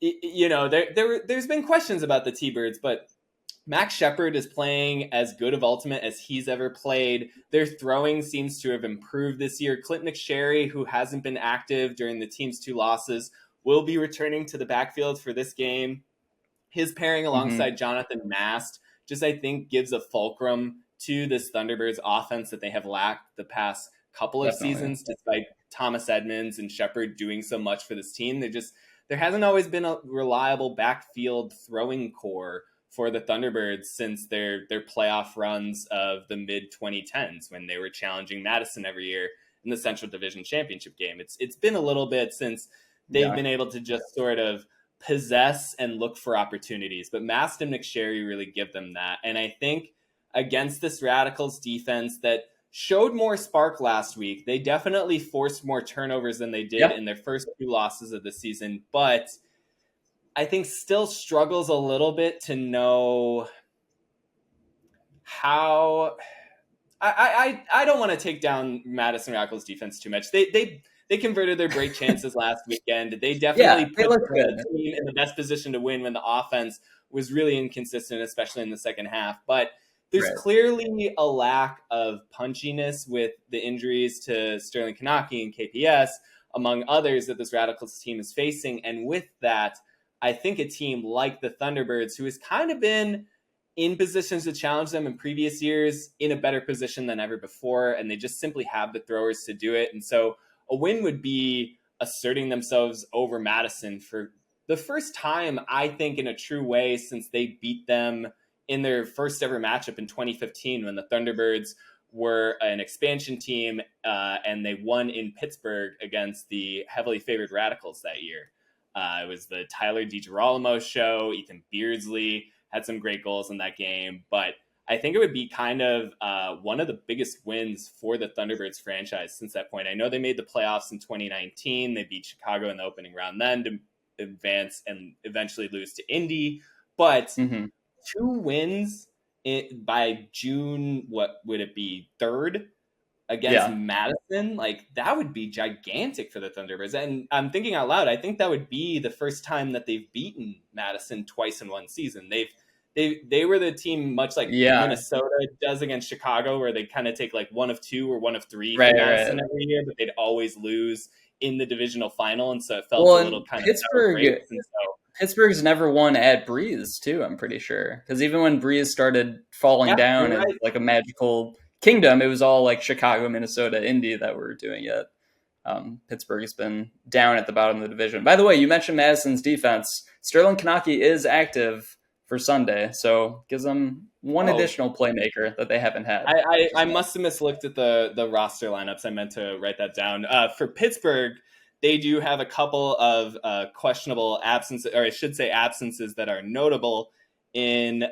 S1: There's been questions about the T-Birds, but Max Shepard is playing as good of ultimate as he's ever played. Their throwing seems to have improved this year. Clint McSherry, who hasn't been active during the team's 2 losses, will be returning to the backfield for this game. His pairing alongside Jonathan Mast just, I think, gives a fulcrum to this Thunderbirds offense that they have lacked the past couple of seasons, despite Thomas Edmonds and Shepard doing so much for this team. There hasn't always been a reliable backfield throwing core for the Thunderbirds since their playoff runs of the mid-2010s when they were challenging Madison every year in the Central Division Championship game. It's been a little bit since they've been able to just sort of possess and look for opportunities. But Mast and McSherry really give them that. And I think against this Radicals defense that showed more spark last week, they definitely forced more turnovers than they did in their first 2 losses of the season. But I think still struggles a little bit to know how... I don't want to take down Madison Radicals defense too much. They converted their break chances last weekend. They definitely put the team in the best position to win when the offense was really inconsistent, especially in the second half. But there's clearly a lack of punchiness with the injuries to Sterling Kanaki and KPS, among others, that this Radicals team is facing. And with that, I think a team like the Thunderbirds, who has kind of been in positions to challenge them in previous years, in a better position than ever before, and they just simply have the throwers to do it. And so a win would be asserting themselves over Madison for the first time, I think, in a true way since they beat them in their first ever matchup in 2015 when the Thunderbirds were an expansion team and they won in Pittsburgh against the heavily favored Radicals that year. It was the Tyler DiGirolamo show. Ethan Beardsley had some great goals in that game, but I think it would be kind of one of the biggest wins for the Thunderbirds franchise since that point. I know they made the playoffs in 2019. They beat Chicago in the opening round then to advance and eventually lose to Indy. But 2 wins by June, what would it be, 3rd against Madison? Like, that would be gigantic for the Thunderbirds. And I'm thinking out loud, I think that would be the first time that they've beaten Madison twice in one season. They were the team much like Minnesota does against Chicago, where they kind of take like 1 of 2 or 1 of 3 for Madison every year, but they'd always lose in the divisional final, and so it felt a little kind of
S2: Pittsburgh's never won at Breeze too, I'm pretty sure, because even when Breeze started falling down as like a magical kingdom, it was all like Chicago, Minnesota, Indy that were doing it. Pittsburgh has been down at the bottom of the division. By the way, you mentioned Madison's defense. Sterling Kanaki is active for Sunday, so gives them one
S1: Oh,
S2: additional playmaker that they haven't had.
S1: I must have mislooked at the roster lineups. I meant to write that down. For Pittsburgh, they do have a couple of questionable absences, or I should say absences that are notable in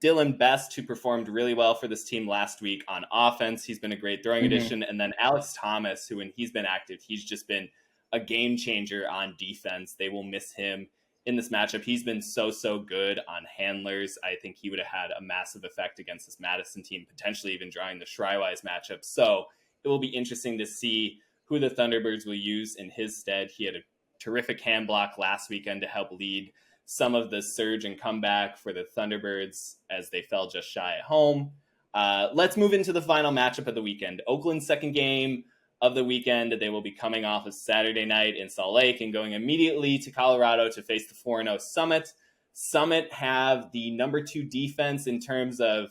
S1: Dylan Best, who performed really well for this team last week on offense. He's been a great throwing addition. And then Alex Thomas, who when he's been active, he's just been a game changer on defense. They will miss him in this matchup. He's been so good on handlers. I think he would have had a massive effect against this Madison team, potentially even drawing the Shrywise matchup. So it will be interesting to see who the Thunderbirds will use in his stead. He had a terrific hand block last weekend to help lead some of the surge and comeback for the Thunderbirds as they fell just shy at home. Let's move into the final matchup of the weekend. Oakland's second game of the weekend. They will be coming off of Saturday night in Salt Lake and going immediately to Colorado to face the 4-0 Summit. Summit have the number 2 defense in terms of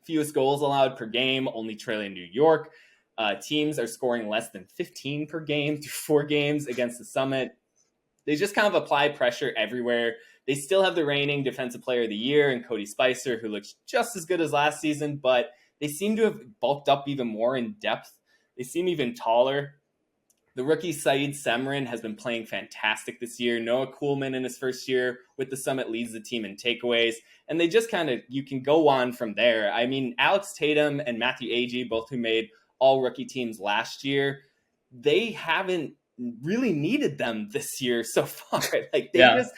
S1: fewest goals allowed per game, only trailing New York. Teams are scoring less than 15 per game through 4 games against the Summit. They just kind of apply pressure everywhere. They still have the reigning Defensive Player of the Year and Cody Spicer, who looks just as good as last season, but they seem to have bulked up even more in depth. They seem even taller. The rookie Saeed Semrin has been playing fantastic this year. Noah Kuhlman in his first year with the Summit leads the team in takeaways. And they just kind of, you can go on from there. I mean, Alex Tatum and Matthew Agee, both who made all rookie teams last year, they haven't really needed them this year so far. Like they just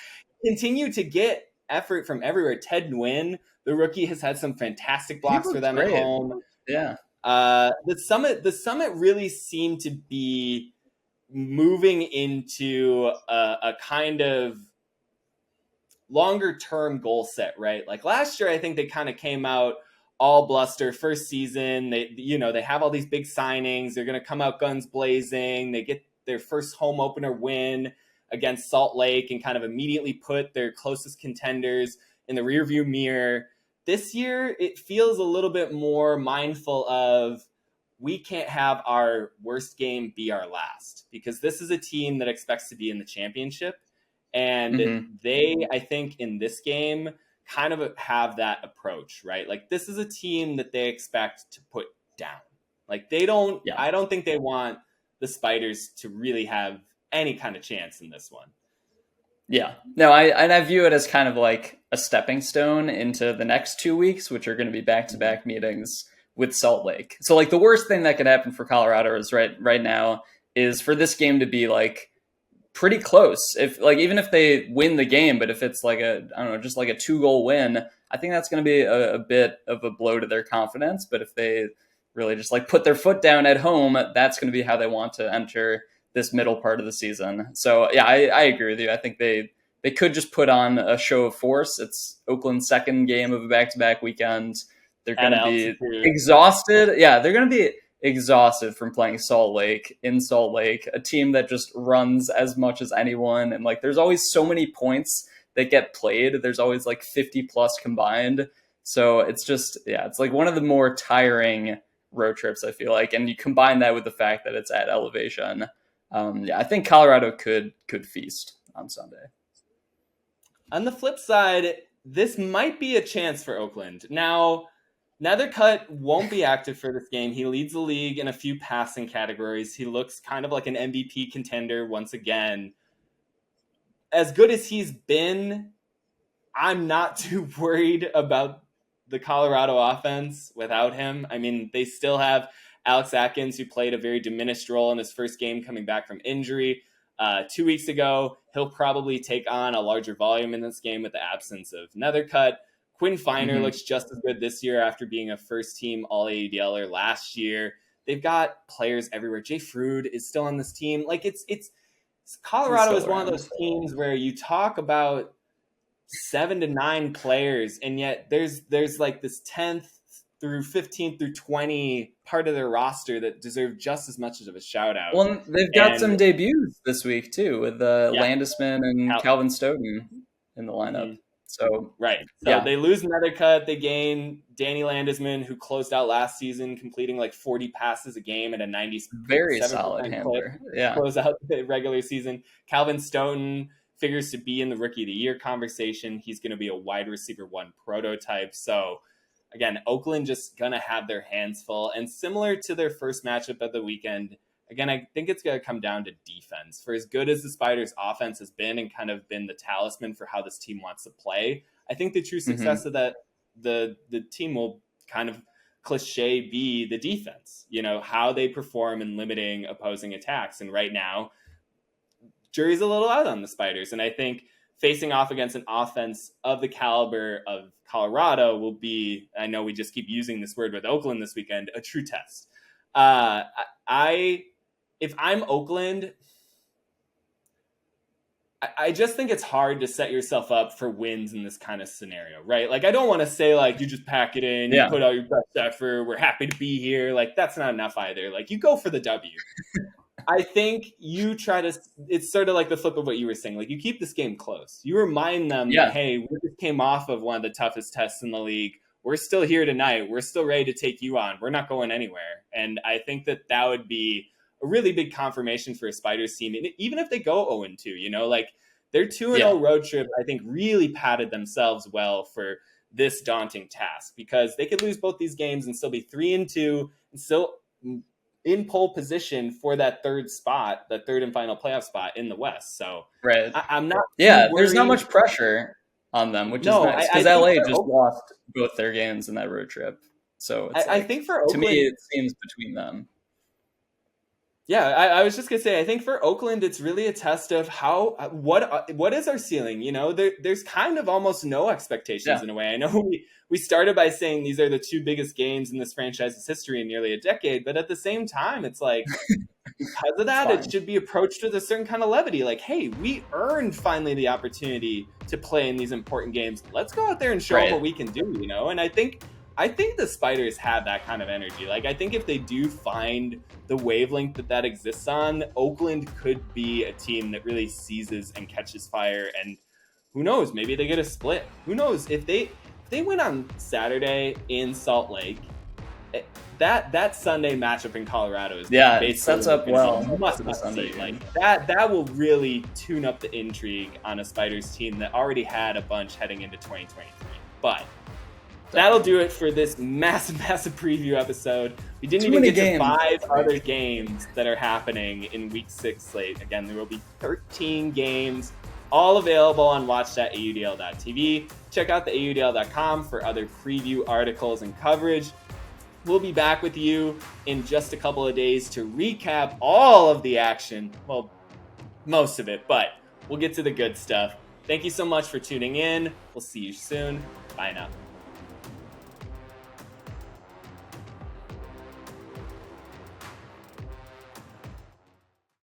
S1: continue to get effort from everywhere. Ted Nguyen, the rookie, has had some fantastic blocks for them
S2: great
S1: at home.
S2: Yeah.
S1: The Summit really seemed to be moving into a kind of longer term goal set, right? Like last year, I think they kind of came out all bluster first season. They have all these big signings. They're going to come out guns blazing. They get their first home opener win against Salt Lake and kind of immediately put their closest contenders in the rearview mirror. This year, it feels a little bit more mindful of, we can't have our worst game be our last, because this is a team that expects to be in the championship. And they, I think in this game, kind of have that approach, right? Like this is a team that they expect to put down. Like they don't, I don't think they want the Spiders to really have any kind of chance in this one.
S2: Yeah, no, I view it as kind of like a stepping stone into the next 2 weeks, which are going to be back-to-back meetings with Salt Lake. So like the worst thing that could happen for Colorado is right now is for this game to be like pretty close. If like, even if they win the game, but if it's like just like a 2-goal win, I think that's going to be a bit of a blow to their confidence. But if they really just like put their foot down at home, that's going to be how they want to enter this middle part of the season. So yeah, I agree with you. I think they could just put on a show of force. It's Oakland's second game of a back-to-back weekend. They're going to be exhausted. Yeah, they're going to be exhausted from playing Salt Lake, a team that just runs as much as anyone. And like, there's always so many points that get played. There's always like 50 plus combined. So it's just, it's like one of the more tiring road trips, I feel like. And you combine that with the fact that it's at elevation. I think Colorado could feast on Sunday.
S1: On the flip side, this might be a chance for Oakland. Now, Nethercutt won't be active for this game. He leads the league in a few passing categories. He looks kind of like an MVP contender once again. As good as he's been, I'm not too worried about the Colorado offense without him. I mean, they still have Alex Atkins, who played a very diminished role in his first game coming back from injury 2 weeks ago. He'll probably take on a larger volume in this game with the absence of Nethercutt. Quinn Finer looks just as good this year after being a first-team All-AUDLer last year. They've got players everywhere. Jay Frood is still on this team. Like it's Colorado is one of those teams where you talk about 7 to 9 players, and yet there's like this 10th through 15th through 20 part of their roster that deserve just as much of a shout out.
S2: Well, they've got some debuts this week too, with Landisman and Calvin Stoughton in the lineup. So
S1: Right. So
S2: yeah,
S1: they lose Nethercutt. They gain Danny Landesman, who closed out last season, completing like 40 passes a game at a
S2: very
S1: 97%
S2: solid
S1: clip
S2: handler.
S1: to
S2: Yeah,
S1: close out the regular season. Calvin Stoughton figures to be in the Rookie of the Year conversation. He's going to be a wide receiver one prototype. So again, Oakland just going to have their hands full. And similar to their first matchup of the weekend, again, I think it's going to come down to defense. For as good as the Spiders' offense has been and kind of been the talisman for how this team wants to play, I think the true success of that, the team will kind of cliche be the defense, how they perform in limiting opposing attacks. And right now, jury's a little out on the Spiders. And I think facing off against an offense of the caliber of Colorado will be, I know we just keep using this word with Oakland this weekend, a true test. If I'm Oakland, I just think it's hard to set yourself up for wins in this kind of scenario, right? Like, I don't want to say, like, you just pack it in, you put out your best effort, we're happy to be here. Like, that's not enough either. Like, you go for the W. I think you try to, it's sort of like the flip of what you were saying. Like, you keep this game close. You remind them that, hey, we just came off of one of the toughest tests in the league. We're still here tonight. We're still ready to take you on. We're not going anywhere. And I think that would be a really big confirmation for a Spiders team. And even if they go 0-2, like their 2-0 road trip, I think really patted themselves well for this daunting task, because they could lose both these games and still be 3-2 and still in pole position for that third spot, that third and final playoff spot in the West. So I'm not.
S2: There's not much pressure on them, which is nice, because LA just lost both their games in that road trip. So it's
S1: I think for Oakland,
S2: to me, it seems between them.
S1: Yeah, I was just gonna say, I think for Oakland, it's really a test of what is our ceiling. There's kind of almost no expectations in a way. I know we started by saying these are the two biggest games in this franchise's history in nearly a decade, but at the same time, it's like because of that, it should be approached with a certain kind of levity. Like, hey, we earned finally the opportunity to play in these important games. Let's go out there and show them what we can do. And I think the Spiders have that kind of energy. Like, I think if they do find the wavelength that exists on, Oakland could be a team that really seizes and catches fire. And who knows, maybe they get a split. Who knows, if they win on Saturday in Salt Lake, that Sunday matchup in Colorado is
S2: it sets up well.
S1: Must see. Like that will really tune up the intrigue on a Spiders team that already had a bunch heading into 2023. But that'll do it for this massive preview episode. We didn't even get to 5 other games that are happening in Week 6 slate. Again, there will be 13 games, all available on watch.audl.tv. Check out the audl.com for other preview articles and coverage. We'll be back with you in just a couple of days to recap all of the action. Well, most of it, but we'll get to the good stuff. Thank you so much for tuning in. We'll see you soon. Bye now.